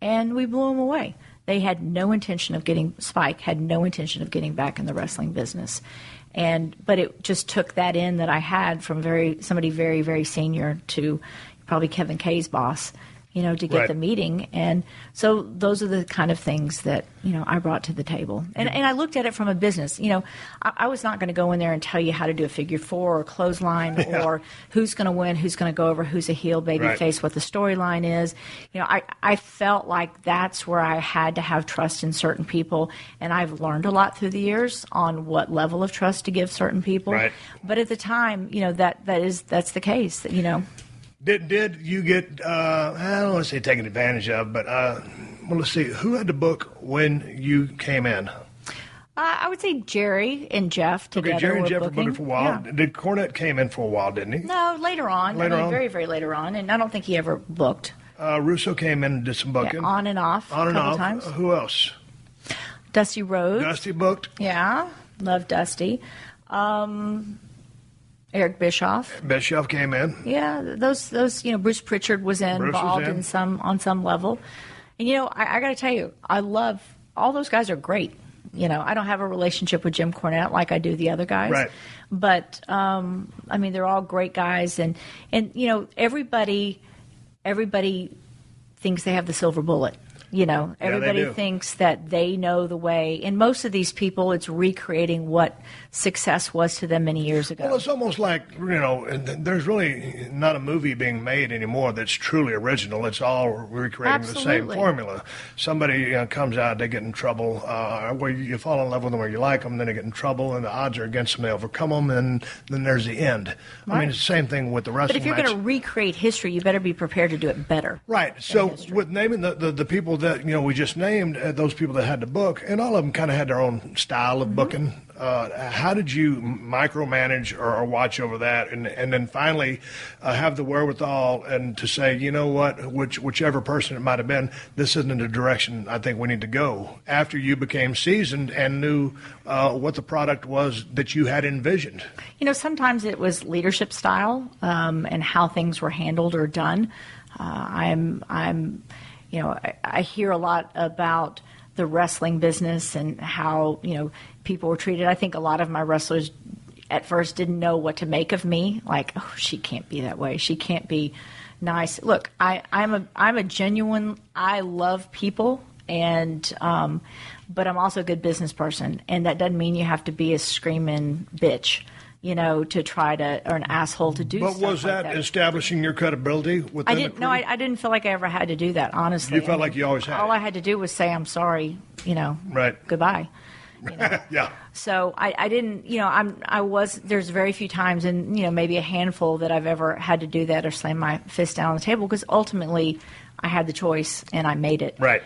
and we blew him away. They had no intention of Spike had no intention of getting back in the wrestling business. But it just took that in that I had from somebody very, very senior to probably Kevin Kay's boss, to get right. the meeting. And so those are the kind of things that, I brought to the table. And I looked at it from a business. I was not going to go in there and tell you how to do a figure four or clothesline or who's going to win, who's going to go over, who's a heel, baby right. face, what the storyline is. I felt like that's where I had to have trust in certain people. And I've learned a lot through the years on what level of trust to give certain people. Right. But at the time, that's the case, Did you get, I don't want to say taken advantage of, but let's see, who had the book when you came in? I would say Jerry and Jeff together. Okay, Jerry and Jeff were booking booking for a while. Yeah. Did Cornette came in for a while, didn't he? No, later on. Later on? Very, very later on, and I don't think he ever booked. Russo came in and did some booking. On and off. On and a couple off. times. Who else? Dusty Rhodes. Dusty booked. Yeah. Love Dusty. Eric Bischoff. Bischoff came in. Yeah, those Bruce Pritchard was involved on some level. And, I got to tell you, I love all those guys are great. I don't have a relationship with Jim Cornette like I do the other guys. Right. But, they're all great guys. And everybody thinks they have the silver bullet. Everybody thinks that they know the way. And most of these people, it's recreating what success was to them many years ago. Well, it's almost like, there's really not a movie being made anymore that's truly original. It's all recreating the same formula. Somebody comes out, they get in trouble, where you fall in love with them or you like them, then they get in trouble, and the odds are against them, they overcome them, and then there's the end. Right. I mean, it's the same thing with the wrestling. But if you're going to recreate history, you better be prepared to do it better. Right. So with naming the people that we just named, those people that had the book, and all of them kind of had their own style of booking. How did you micromanage or watch over that, and then finally have the wherewithal and to say, whichever person it might have been, this isn't the direction I think we need to go, after you became seasoned and knew what the product was that you had envisioned? Sometimes it was leadership style and how things were handled or done. I hear a lot about the wrestling business and how, people were treated. I think a lot of my wrestlers at first didn't know what to make of me. Like, oh, she can't be that way. She can't be nice. Look, I'm a genuine, I love people, and but I'm also a good business person. And that doesn't mean you have to be a screaming bitch, to try to, or an asshole to do stuff. But was that establishing your credibility within the crew? I didn't feel like I ever had to do that, honestly. You felt like you always had. All I had to do was say, I'm sorry, right. Goodbye. Yeah. So I didn't, there's very few times, and, maybe a handful that I've ever had to do that or slam my fist down on the table, because ultimately I had the choice and I made it. Right.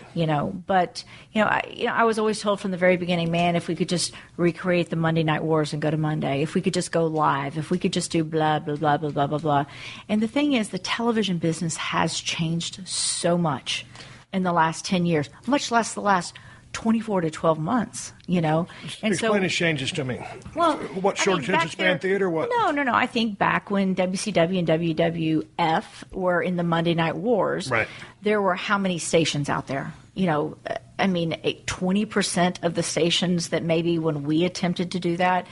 But I was always told from the very beginning, man, if we could just recreate the Monday Night Wars and go to Monday, if we could just go live, if we could just do blah, blah, blah, blah, blah, blah, blah. And the thing is, the television business has changed so much in the last 10 years, much less the last 24 to 12 months, And Explain the changes to me. Well, what, short attention span theater? What? No. I think back when WCW and WWF were in the Monday Night Wars, right, there were how many stations out there? 20% of the stations that maybe when we attempted to do that,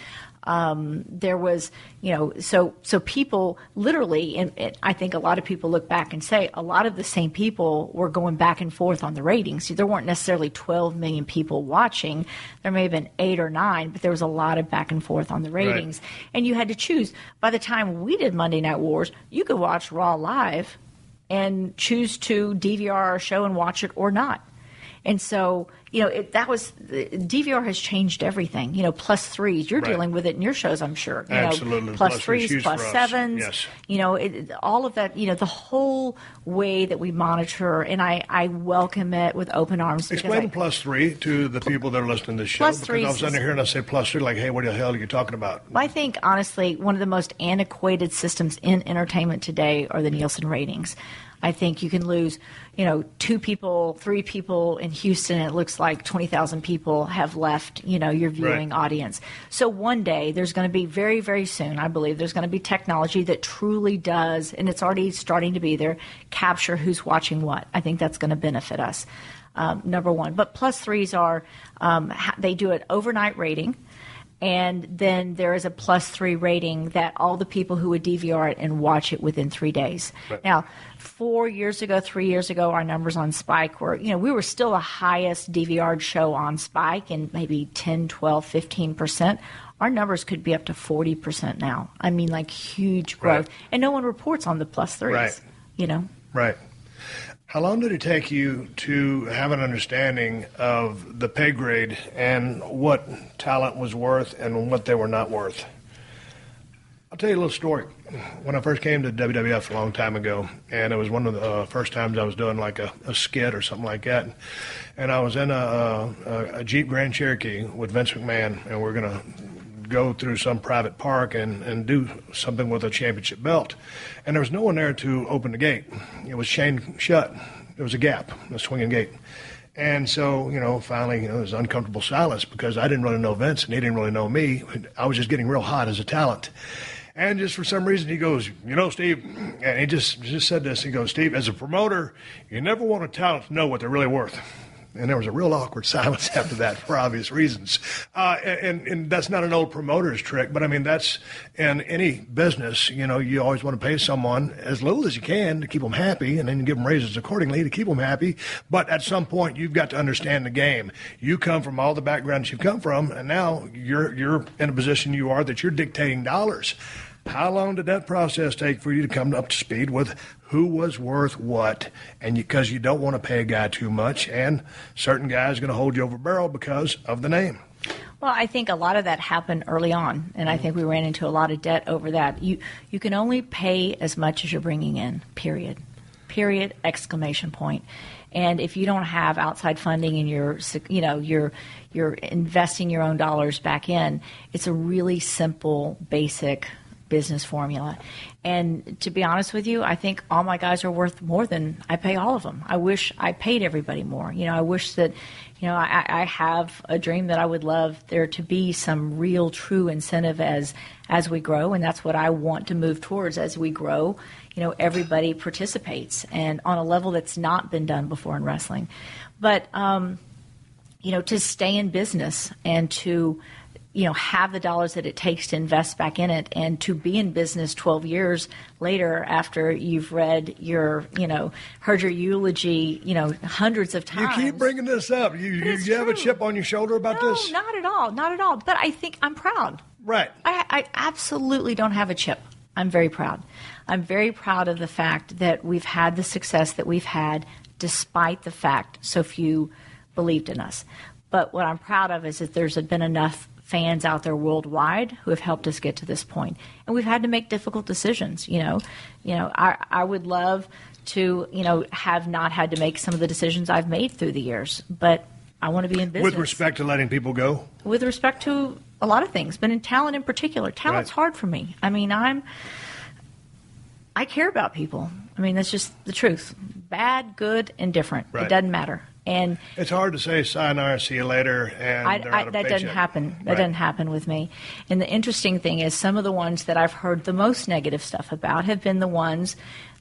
there was, so people literally, and I think a lot of people look back and say a lot of the same people were going back and forth on the ratings. There weren't necessarily 12 million people watching. There may have been 8 or 9, but there was a lot of back and forth on the ratings. Right. And you had to choose. By the time we did Monday Night Wars, you could watch Raw live and choose to DVR our show and watch it or not. And so, DVR has changed everything. Plus threes. You're dealing with it in your shows, I'm sure. Absolutely. Plus threes, plus sevens. Yes. All of that, the whole way that we monitor, and I welcome it with open arms. Explain plus three to the people that are listening to this show. Plus three. Because I was sitting here and I say plus three, like, hey, what the hell are you talking about? Well, I think, honestly, one of the most antiquated systems in entertainment today are the Nielsen ratings. I think you can lose, 2 people, 3 people in Houston, and it looks like 20,000 people have left, your viewing audience. So one day there's going to be very, very soon, I believe, there's going to be technology that truly does, and it's already starting to be there, capture who's watching what. I think that's going to benefit us, number one. But plus threes are, they do an overnight rating. And then there is a plus 3 rating that all the people who would DVR it and watch it within 3 days. Right. Now, 3 years ago, our numbers on Spike were, we were still the highest DVR'd show on Spike, and maybe 10, 12, 15%. Our numbers could be up to 40% now. I mean, like huge growth. Right. And no one reports on the plus 3s, Right. How long did it take you to have an understanding of the pay grade and what talent was worth and what they were not worth? I'll tell you a little story. When I first came to WWF a long time ago, and it was one of the first times I was doing like a skit or something like that, and I was in a Jeep Grand Cherokee with Vince McMahon, and we're going to go through some private park and do something with a championship belt. And there was no one there to open the gate. It was chained shut. There was a gap, a swinging gate. And so, finally, there was uncomfortable silence because I didn't really know Vince and he didn't really know me. I was just getting real hot as a talent. And just for some reason, he goes, Steve, and he just said this. He goes, Steve, as a promoter, you never want a talent to know what they're really worth. And there was a real awkward silence after that for obvious reasons. And that's not an old promoter's trick, but I mean, that's in any business, you always want to pay someone as little as you can to keep them happy, and then you give them raises accordingly to keep them happy. But at some point, you've got to understand the game. You come from all the backgrounds you've come from, and now you're in a position you are that you're dictating dollars. How long did that process take for you to come up to speed with who was worth what? And because you don't want to pay a guy too much, and certain guys are going to hold you over a barrel because of the name. Well, I think a lot of that happened early on, and I think we ran into a lot of debt over that. You can only pay as much as you're bringing in, period. Period, exclamation point. And if you don't have outside funding and you're investing your own dollars back in, it's a really simple, basic business formula. And to be honest with you, I think all my guys are worth more than I pay all of them. I wish I paid everybody more. I wish that, I have a dream that I would love there to be some real true incentive as we grow. And that's what I want to move towards as we grow. Everybody participates and on a level that's not been done before in wrestling. But, to stay in business and to have the dollars that it takes to invest back in it and to be in business 12 years later after you've heard your eulogy, hundreds of times. You keep bringing this up. You have a chip on your shoulder about this? No, not at all. Not at all. But I think I'm proud. Right. I absolutely don't have a chip. I'm very proud. I'm very proud of the fact that we've had the success that we've had despite the fact so few believed in us. But what I'm proud of is that there's been enough fans out there worldwide who have helped us get to this point. And we've had to make difficult decisions. I would love to, have not had to make some of the decisions I've made through the years, but I want to be in business. With respect to letting people go? With respect to a lot of things, but in talent in particular. Talent's hard for me. I mean, I care about people. I mean, that's just the truth. Bad, good, and different. Right. It doesn't matter. And it's hard to say sayonara, see you later, and they're out of that doesn't happen. That doesn't happen with me. And the interesting thing is some of the ones that I've heard the most negative stuff about have been the ones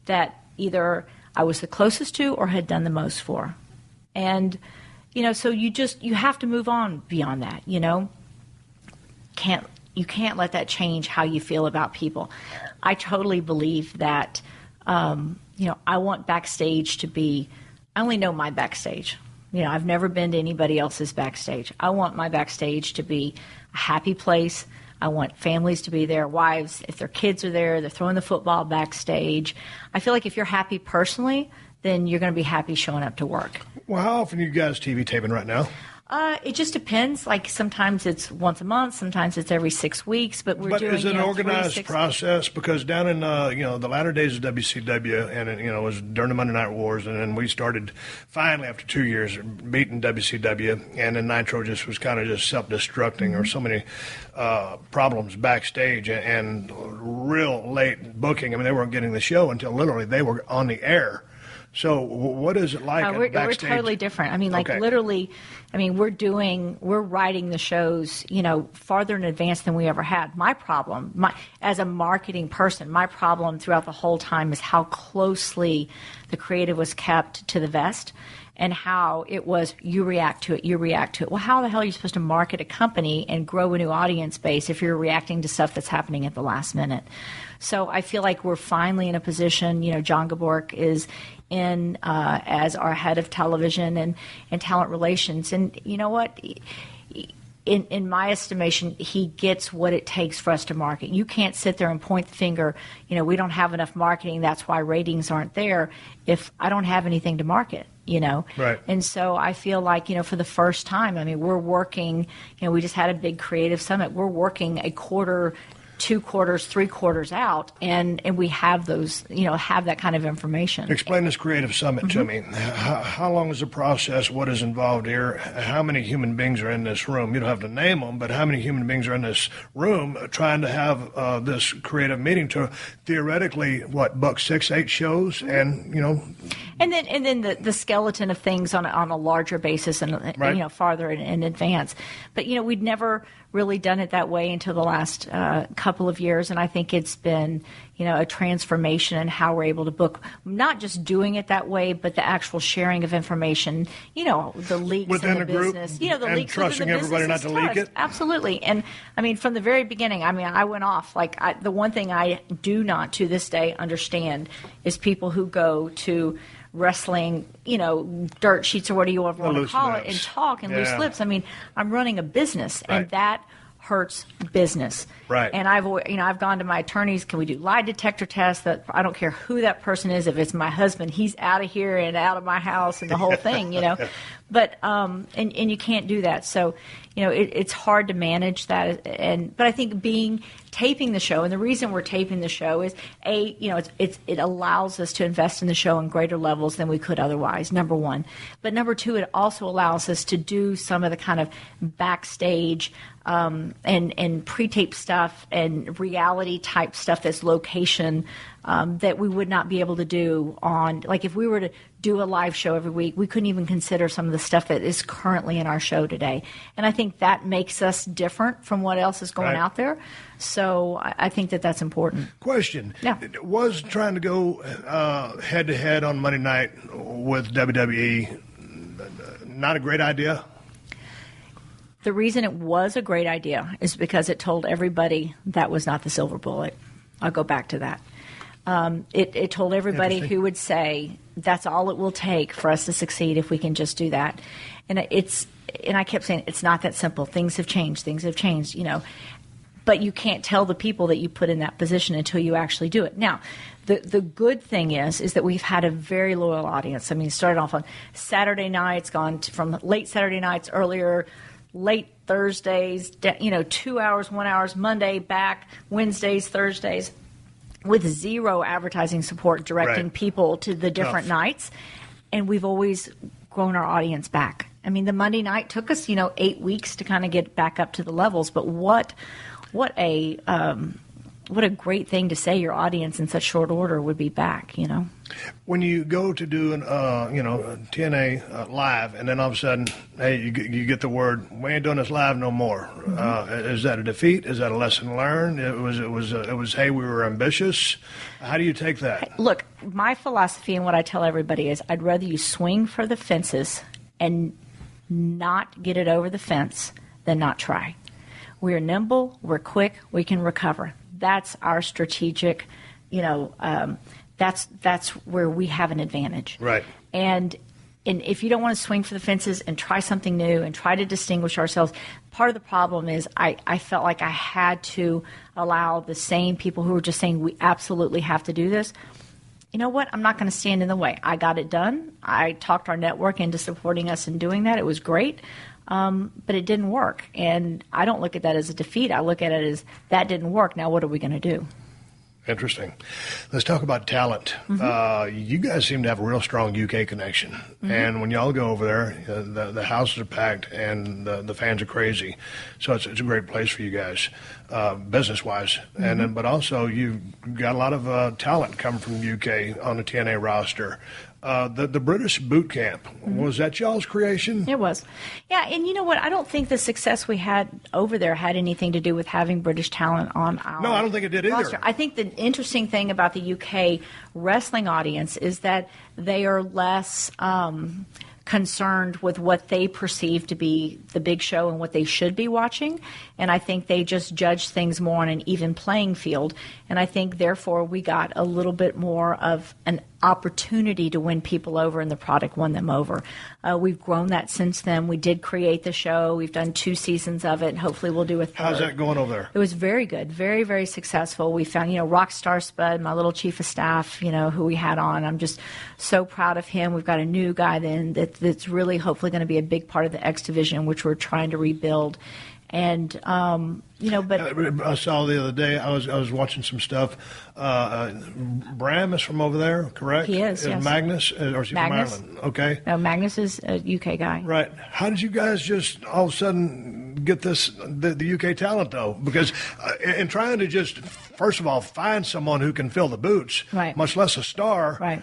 that either I was the closest to or had done the most for. And, so you have to move on beyond that, You can't let that change how you feel about people. I totally believe that, I want backstage to be – I only know my backstage. I've never been to anybody else's backstage. I want my backstage to be a happy place. I want families to be there, wives, if their kids are there, they're throwing the football backstage. I feel like if you're happy personally, then you're going to be happy showing up to work. Well, how often are you guys TV taping right now? It just depends. Like sometimes it's once a month, sometimes it's every 6 weeks. But we're doing. But is it an organized process? Because down in the latter days of WCW, and it was during the Monday Night Wars, and then we started finally after 2 years beating WCW, and then Nitro just was kind of just self-destructing. There were so many problems backstage and real late booking. I mean, they weren't getting the show until literally they were on the air. So what is it like backstage? We're totally different. I mean, literally, we're writing the shows, farther in advance than we ever had. My problem, as a marketing person, my problem throughout the whole time is how closely the creative was kept to the vest and how it was you react to it. Well, how the hell are you supposed to market a company and grow a new audience base if you're reacting to stuff that's happening at the last minute? So I feel like we're finally in a position, John Gabork is in as our head of television and talent relations. And you know what? In my estimation, he gets what it takes for us to market. You can't sit there and point the finger, we don't have enough marketing, that's why ratings aren't there, if I don't have anything to market, Right. And so I feel like, for the first time, we're working, we just had a big creative summit. We're working a quarter 2 quarters, 3 quarters out, and we have those, have that kind of information. Explain this Creative Summit to me. How long is the process? What is involved here? How many human beings are in this room? You don't have to name them, but how many human beings are in this room trying to have this creative meeting to theoretically, book 6-8 shows, and And then the skeleton of things on a larger basis and right. Farther in advance. But we'd never really done it that way until the last couple of years, and I think it's been a transformation in how we're able to book. Not just doing it that way, but the actual sharing of information. The leaks within in the a group, business. The and leaks trusting within the everybody not business to leak it. Absolutely, and from the very beginning, I went off. The one thing I do not to this day understand is people who go to wrestling, dirt sheets or whatever you want to call it, and talk and loose lips. I'm running a business, and that hurts business. Right. And I've gone to my attorneys. Can we do lie detector tests? That I don't care who that person is. If it's my husband, he's out of here and out of my house and the whole thing. But and you can't do that. So it's hard to manage that. But I think taping the show, and the reason we're taping the show is it allows us to invest in the show in greater levels than we could otherwise. Number one, but number two, it also allows us to do some of the kind of backstage and pre-tape stuff and reality type stuff that's location that we would not be able to do on, if we were to do a live show every week, we couldn't even consider some of the stuff that is currently in our show today. And I think that makes us different from what else is going out there. So I think that's important. Question. Yeah. Was trying to go head-to-head on Monday night with WWE not a great idea? The reason it was a great idea is because it told everybody that was not the silver bullet. I'll go back to that. It told everybody who would say that's all it will take for us to succeed if we can just do that. And I kept saying it's not that simple. Things have changed, But you can't tell the people that you put in that position until you actually do it. Now, the good thing is that we've had a very loyal audience. It started off on Saturday nights, gone from late Saturday nights earlier, late Thursdays, 2 hours, 1 hour, Monday back, Wednesdays, Thursdays, with zero advertising support directing people to the different nights. And we've always grown our audience back. The Monday night took us, 8 weeks to kind of get back up to the levels. But what a great thing to say your audience in such short order would be back, When you go to do an TNA live, and then all of a sudden, hey, you get the word, we ain't doing this live no more. Is that a defeat? Is that a lesson learned? It was hey, we were ambitious. How do you take that? Look, my philosophy and what I tell everybody is I'd rather you swing for the fences and not get it over the fence than not try. We're nimble, we're quick, we can recover. That's our strategic, that's where we have an advantage. Right. And if you don't want to swing for the fences and try something new and try to distinguish ourselves, part of the problem is I felt like I had to allow the same people who were just saying we absolutely have to do this. You know what? I'm not going to stand in the way. I got it done. I talked our network into supporting us in doing that. It was great. But it didn't work. And I don't look at that as a defeat. I look at it as that didn't work. Now what are we going to do? Interesting. Let's talk about talent. You guys seem to have a real strong UK connection. And when y'all go over there, the houses are packed and the fans are crazy. So it's a great place for you guys, business-wise. And then, but also you've got a lot of talent coming from the UK on the TNA roster. The British boot camp, was that y'all's creation? It was. Yeah, and you know what? I don't think the success we had over there had anything to do with having British talent on our No, I don't think it did roster. either. I think the interesting thing about the UK wrestling audience is that they are less concerned with what they perceive to be the big show and what they should be watching. And I think they just judge things more on an even playing field. And I think, therefore, we got a little bit more of an opportunity to win people over, and the product won them over. We've grown that since then. We did create the show. We've done 2 seasons of it, and hopefully we'll do a third. How's that going over there? It was very good, very, very successful. We found, Rockstar Spud, my little chief of staff, who we had on. I'm just so proud of him. We've got a new guy then that's really hopefully going to be a big part of the X Division, which we're trying to rebuild. And, but I saw the other day, I was watching some stuff. Bram is from over there, correct? He is, yes. Magnus, or is he Magnus. from Ireland? Okay. No, Magnus is a UK guy. Right. How did you guys just all of a sudden get the UK talent, though? Because in trying to just, first of all, find someone who can fill the boots, right, much less a star, right,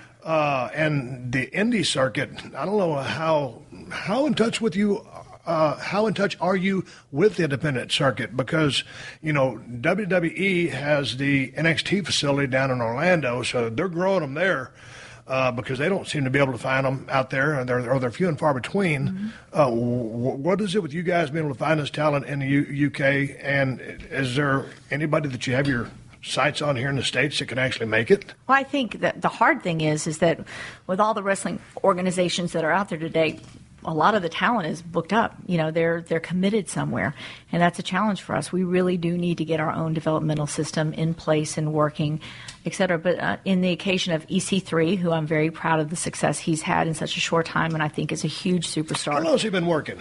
and the indie circuit, I don't know how in touch with you. How in touch are you with the independent circuit? Because, WWE has the NXT facility down in Orlando, so they're growing them there because they don't seem to be able to find them out there, or they're few and far between. Mm-hmm. What is it with you guys being able to find this talent in the UK? And is there anybody that you have your sights on here in the States that can actually make it? Well, I think that the hard thing is that with all the wrestling organizations that are out there today, a lot of the talent is booked up. They're committed somewhere, and that's a challenge for us. We really do need to get our own developmental system in place and working, et cetera. But in the occasion of EC3, who I'm very proud of the success he's had in such a short time, and I think is a huge superstar. How long has he been working?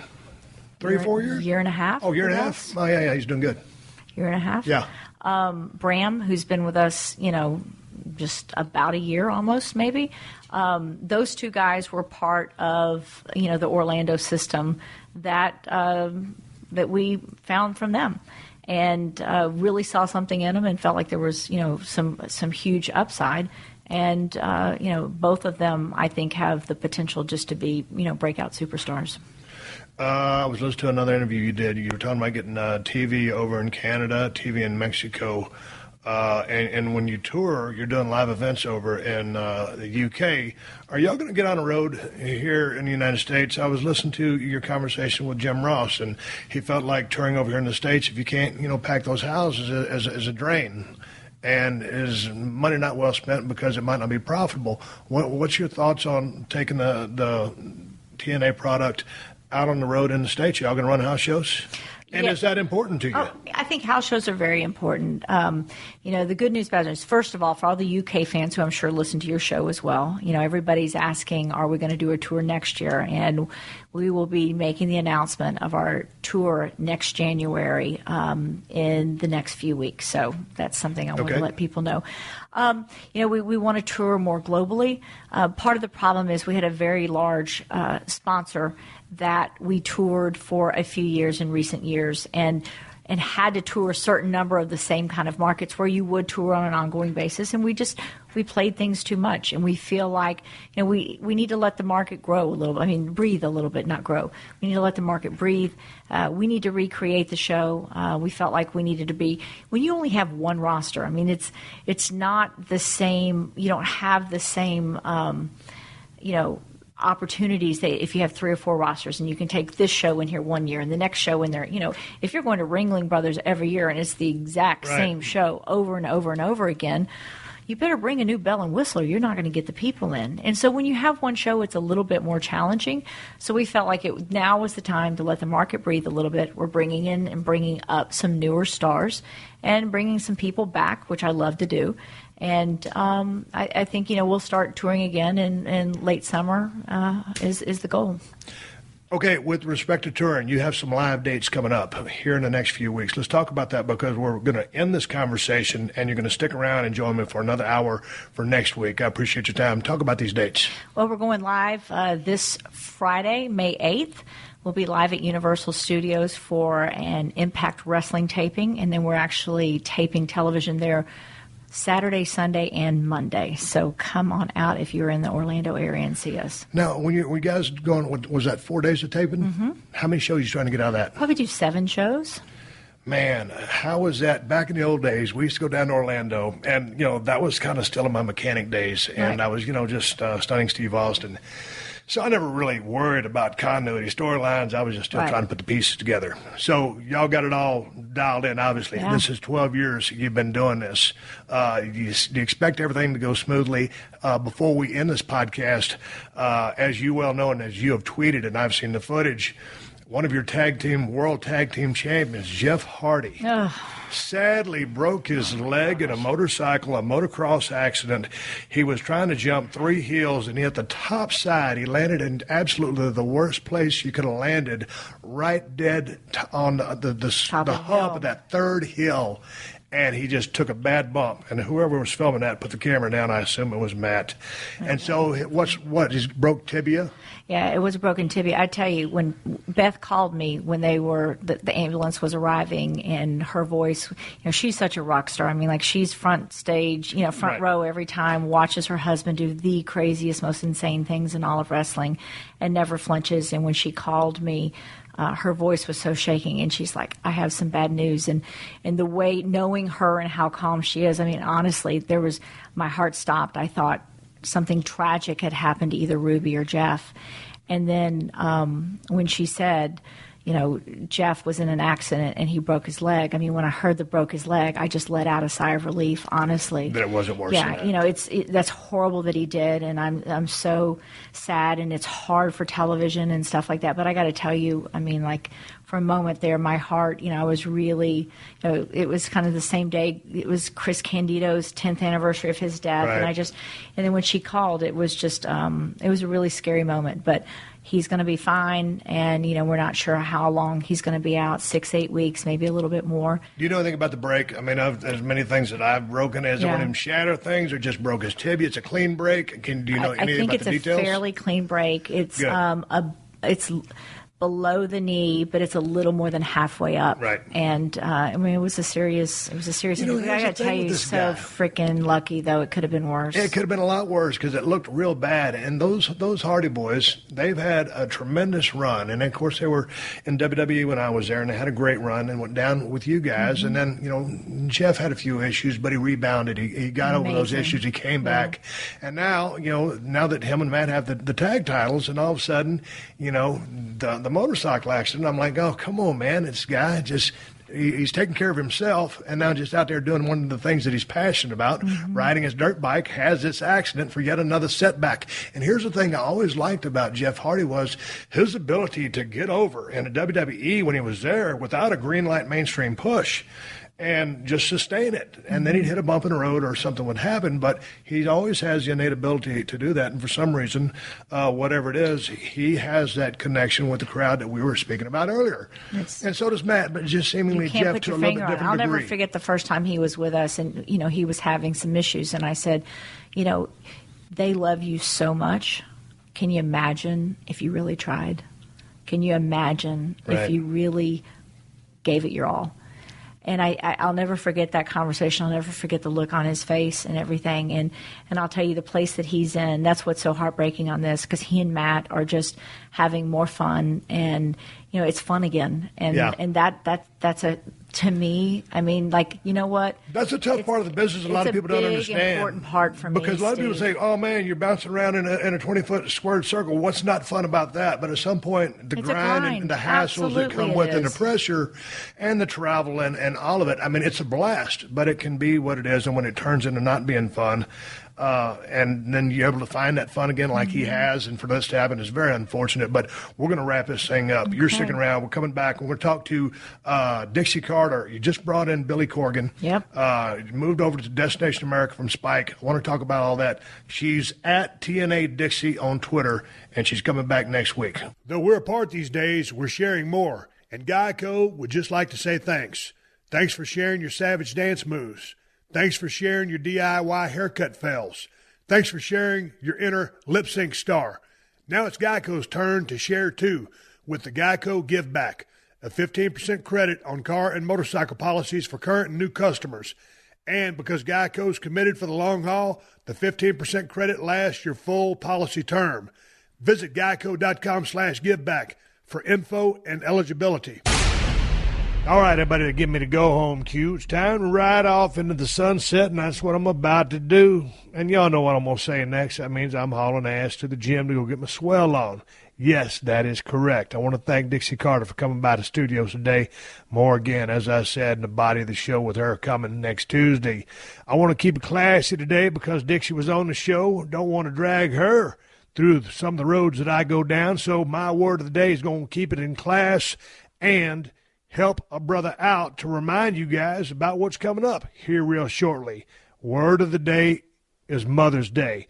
3 or 4 years? Year and a half. Oh, year and a half? Oh, yeah, he's doing good. Year and a half? Yeah. Bram, who's been with us, just about a year almost, maybe. Those two guys were part of, the Orlando system that we found from them, and really saw something in them and felt like there was, some huge upside. And, both of them, I think, have the potential just to be, breakout superstars. I was listening to another interview you did. You were talking about getting TV over in Canada, TV in Mexico. And when you tour, you're doing live events over in the UK. Are y'all going to get on the road here in the United States? I was listening to your conversation with Jim Ross, and he felt like touring over here in the States, if you can't, pack those houses as a drain. And is money not well spent because it might not be profitable? What's your thoughts on taking the TNA product out on the road in the States? Y'all going to run house shows? And is that important to you? I think house shows are very important. The good news about it is, first of all, for all the UK fans who I'm sure listen to your show as well, everybody's asking, are we going to do a tour next year? And we will be making the announcement of our tour next January in the next few weeks. So that's something I want to let people know. We want to tour more globally. Part of the problem is we had a very large sponsor that we toured for a few years in recent years, and had to tour a certain number of the same kind of markets where you would tour on an ongoing basis. And we played things too much, and we feel like we need to let the market grow a little. Breathe a little bit, not grow. We need to let the market breathe. We need to recreate the show. We felt like we needed to be, when you only have one roster, it's not the same. You don't have the same, opportunities that if you have 3 or 4 rosters, and you can take this show in here one year and the next show in there. If you're going to Ringling Brothers every year and it's the exact same show over and over and over again, you better bring a new bell and whistler. You're not going to get the people in. And so when you have one show, it's a little bit more challenging. So we felt like now was the time to let the market breathe a little bit. We're bringing in and bringing up some newer stars and bringing some people back, which I love to do. And I think, we'll start touring again in late summer is the goal. Okay, with respect to touring, you have some live dates coming up here in the next few weeks. Let's talk about that, because we're going to end this conversation, and you're going to stick around and join me for another hour for next week. I appreciate your time. Talk about these dates. Well, we're going live this Friday, May 8th. We'll be live at Universal Studios for an Impact Wrestling taping, and then we're actually taping television there Saturday, Sunday, and Monday. So come on out if you're in the Orlando area and see us. Now, when you guys going, was that 4 days of taping? Mm-hmm. How many shows are you trying to get out of that? Probably do 7 shows. Man, how was that? Back in the old days, we used to go down to Orlando, and, that was kind of still in my mechanic days, and I was, just stunning Steve Austin. So I never really worried about continuity storylines. I was just still trying to put the pieces together. So y'all got it all dialed in, obviously. Yeah. This is 12 years you've been doing this. Do you expect everything to go smoothly? Before we end this podcast, as you well know and as you have tweeted, and I've seen the footage, one of your world tag team champions, Jeff Hardy, sadly broke his leg in a motocross accident. He was trying to jump 3 hills, and he hit the top side. He landed in absolutely the worst place you could have landed, right dead on the hump of that 3rd hill. And he just took a bad bump. And whoever was filming that put the camera down. I assume it was Matt. And so he broke tibia? Yeah, it was a broken tibia. I tell you, when Beth called me when the ambulance was arriving, and her voice, she's such a rock star. I mean, like, she's front stage, front row every time, watches her husband do the craziest, most insane things in all of wrestling, and never flinches. And when she called me, her voice was so shaking, and she's like, I have some bad news. And the way, knowing her and how calm she is, I mean, honestly, my heart stopped. I thought something tragic had happened to either Ruby or Jeff. And then when she said, Jeff was in an accident and he broke his leg. I mean, when I heard that broke his leg, I just let out a sigh of relief, honestly. That it wasn't worse than that. That's horrible that he did, and I'm so sad, and it's hard for television and stuff like that. But I got to tell you, I mean, like, for a moment there, my heart, I was really, it was kind of the same day. It was Chris Candido's 10th anniversary of his death, right. And then when she called, it was just, it was a really scary moment. But he's going to be fine, and, we're not sure how long he's going to be out, 6-8 weeks, maybe a little bit more. Do you know anything about the break? I mean, there's many things that I've broken. Is it one of them shatter things, or just broke his tibia? It's a clean break. Do you know anything about the details? I think it's a fairly clean break. It's it's below the knee, but it's a little more than halfway up. Right. And I mean, it was a serious injury. I got to tell you, so freaking lucky, though. It could have been worse. It could have been a lot worse, because it looked real bad. And those Hardy Boys, they've had a tremendous run. And of course, they were in WWE when I was there, and they had a great run and went down with you guys. Mm-hmm. And then, Jeff had a few issues, but he rebounded. He got over those issues. He came back. And now, now that him and Matt have the tag titles, and all of a sudden, the motorcycle accident, I'm like, oh, come on, man. This guy he's taking care of himself, and now just out there doing one of the things that he's passionate about, riding his dirt bike, has this accident for yet another setback. And here's the thing I always liked about Jeff Hardy was his ability to get over in a WWE when he was there without a green light mainstream push, and just sustain it. And then he'd hit a bump in the road or something would happen, but he always has the innate ability to do that. And for some reason, whatever it is, he has that connection with the crowd that we were speaking about earlier. And so does Matt, but just seemingly Jeff to a little bit different degree. I'll never forget the first time he was with us, and, he was having some issues. And I said, they love you so much. Can you imagine if you really tried? Can you imagine if you really gave it your all? And I'll never forget that conversation. I'll never forget the look on his face and everything. And I'll tell you, the place that he's in, that's what's so heartbreaking on this, because he and Matt are just having more fun, and it's fun again. And that's to me, I mean, like, you know what? That's a tough part of the business. A lot of people don't understand. It's a big, important part for me, because a lot of people say, oh, man, you're bouncing around in a 20-foot squared circle. What's not fun about that? But at some point, the grind and the hassles that come with it, and the pressure and the travel and all of it, I mean, it's a blast, but it can be what it is. And when it turns into not being fun, and then you're able to find that fun again like he has, and for this to happen is very unfortunate. But we're going to wrap this thing up. Okay. You're sticking around. We're coming back. We're going to talk to Dixie Carter. You just brought in Billy Corgan. Yep. Moved over to Destination America from Spike. I want to talk about all that. She's at TNA Dixie on Twitter, and she's coming back next week. Though we're apart these days, we're sharing more. And Geico would just like to say thanks. Thanks for sharing your savage dance moves. Thanks for sharing your DIY haircut fails. Thanks for sharing your inner lip sync star. Now it's Geico's turn to share too with the Geico Give Back, a 15% credit on car and motorcycle policies for current and new customers. And because Geico's committed for the long haul, the 15% credit lasts your full policy term. Visit geico.com/giveback for info and eligibility. All right, everybody, give me the go-home cue. It's time to ride off into the sunset, and that's what I'm about to do. And y'all know what I'm going to say next. That means I'm hauling ass to the gym to go get my swell on. Yes, that is correct. I want to thank Dixie Carter for coming by the studios today. More again, as I said, in the body of the show with her coming next Tuesday. I want to keep it classy today because Dixie was on the show. Don't want to drag her through some of the roads that I go down. So my word of the day is going to keep it in class and help a brother out to remind you guys about what's coming up here real shortly. Word of the day is Mother's Day.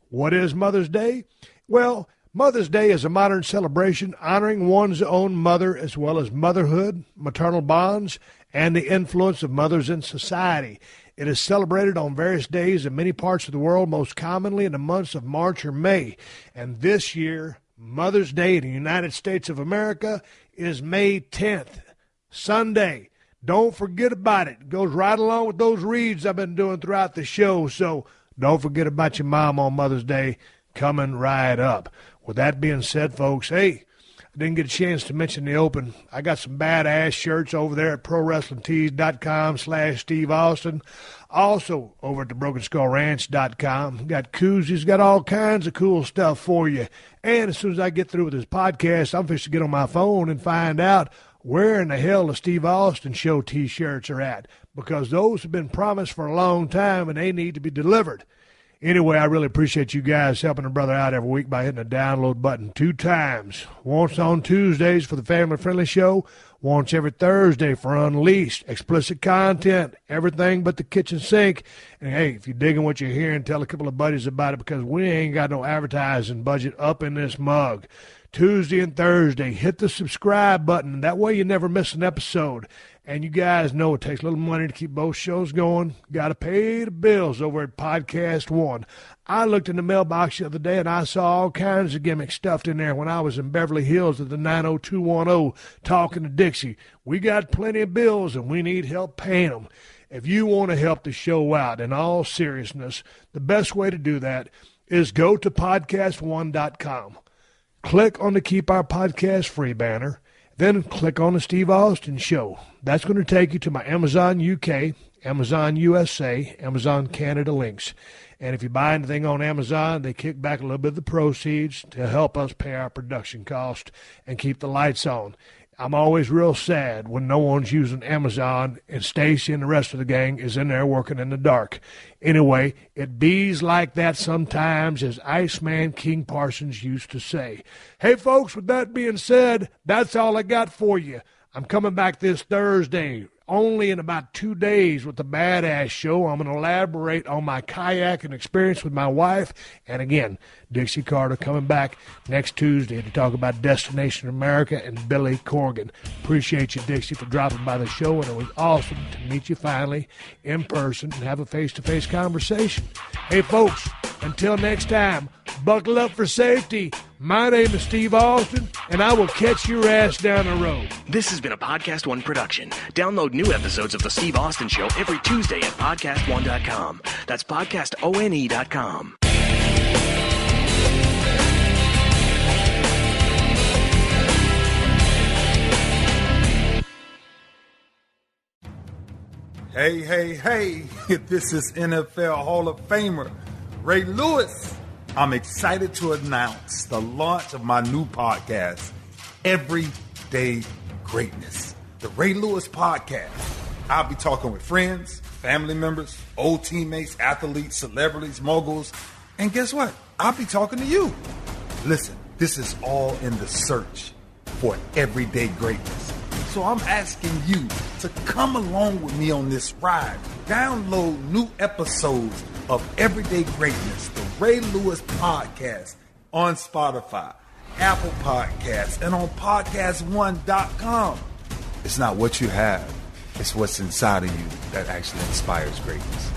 What is Mother's Day? Well, Mother's Day is a modern celebration honoring one's own mother as well as motherhood, maternal bonds, and the influence of mothers in society. It is celebrated on various days in many parts of the world, most commonly in the months of March or May. And this year, Mother's Day in the United States of America is May 10th, Sunday. Don't forget about it. It goes right along with those reads I've been doing throughout the show. So don't forget about your mom on Mother's Day coming right up. With that being said, folks, hey, I didn't get a chance to mention the Open. I got some badass shirts over there at ProWrestlingTees.com/Steve Austin. Also over at the BrokenSkullRanch.com. Got koozies, got all kinds of cool stuff for you. And as soon as I get through with this podcast, I'm fixing to get on my phone and find out where in the hell the Steve Austin Show T-shirts are at, because those have been promised for a long time and they need to be delivered. Anyway, I really appreciate you guys helping a brother out every week by hitting the download button 2 times. Once on Tuesdays for the Family Friendly Show, once every Thursday for Unleashed, explicit content, everything but the kitchen sink. And hey, if you're digging what you're hearing, tell a couple of buddies about it, because we ain't got no advertising budget up in this mug. Tuesday and Thursday, hit the subscribe button. That way you never miss an episode. And you guys know it takes a little money to keep both shows going. Got to pay the bills over at PodcastOne. I looked in the mailbox the other day and I saw all kinds of gimmicks stuffed in there when I was in Beverly Hills at the 90210 talking to Dixie. We got plenty of bills and we need help paying them. If you want to help the show out in all seriousness, the best way to do that is go to PodcastOne.com. Click on the Keep Our Podcast Free banner. Then click on the Steve Austin Show. That's going to take you to my Amazon UK, Amazon USA, Amazon Canada links. And if you buy anything on Amazon, they kick back a little bit of the proceeds to help us pay our production cost and keep the lights on. I'm always real sad when no one's using Amazon and Stacy and the rest of the gang is in there working in the dark. Anyway, it bees like that sometimes, as Iceman King Parsons used to say. Hey, folks, with that being said, that's all I got for you. I'm coming back this Thursday, only in about 2 days, with the Badass Show. I'm going to elaborate on my kayaking experience with my wife. And again, Dixie Carter coming back next Tuesday to talk about Destination America and Billy Corgan. Appreciate you, Dixie, for dropping by the show, and it was awesome to meet you finally in person and have a face-to-face conversation. Hey, folks, until next time, buckle up for safety. My name is Steve Austin, and I will catch your ass down the road. This has been a Podcast One production. Download new episodes of The Steve Austin Show every Tuesday at PodcastOne.com. That's PodcastOne.com. Hey, hey, hey, this is NFL Hall of Famer Ray Lewis. I'm excited to announce the launch of my new podcast, Everyday Greatness, the Ray Lewis Podcast. I'll be talking with friends, family members, old teammates, athletes, celebrities, moguls, and guess what? I'll be talking to you. Listen, this is all in the search for everyday greatness. So I'm asking you to come along with me on this ride. Download new episodes of Everyday Greatness, the Ray Lewis Podcast, on Spotify, Apple Podcasts, and on PodcastOne.com. It's not what you have, it's what's inside of you that actually inspires greatness.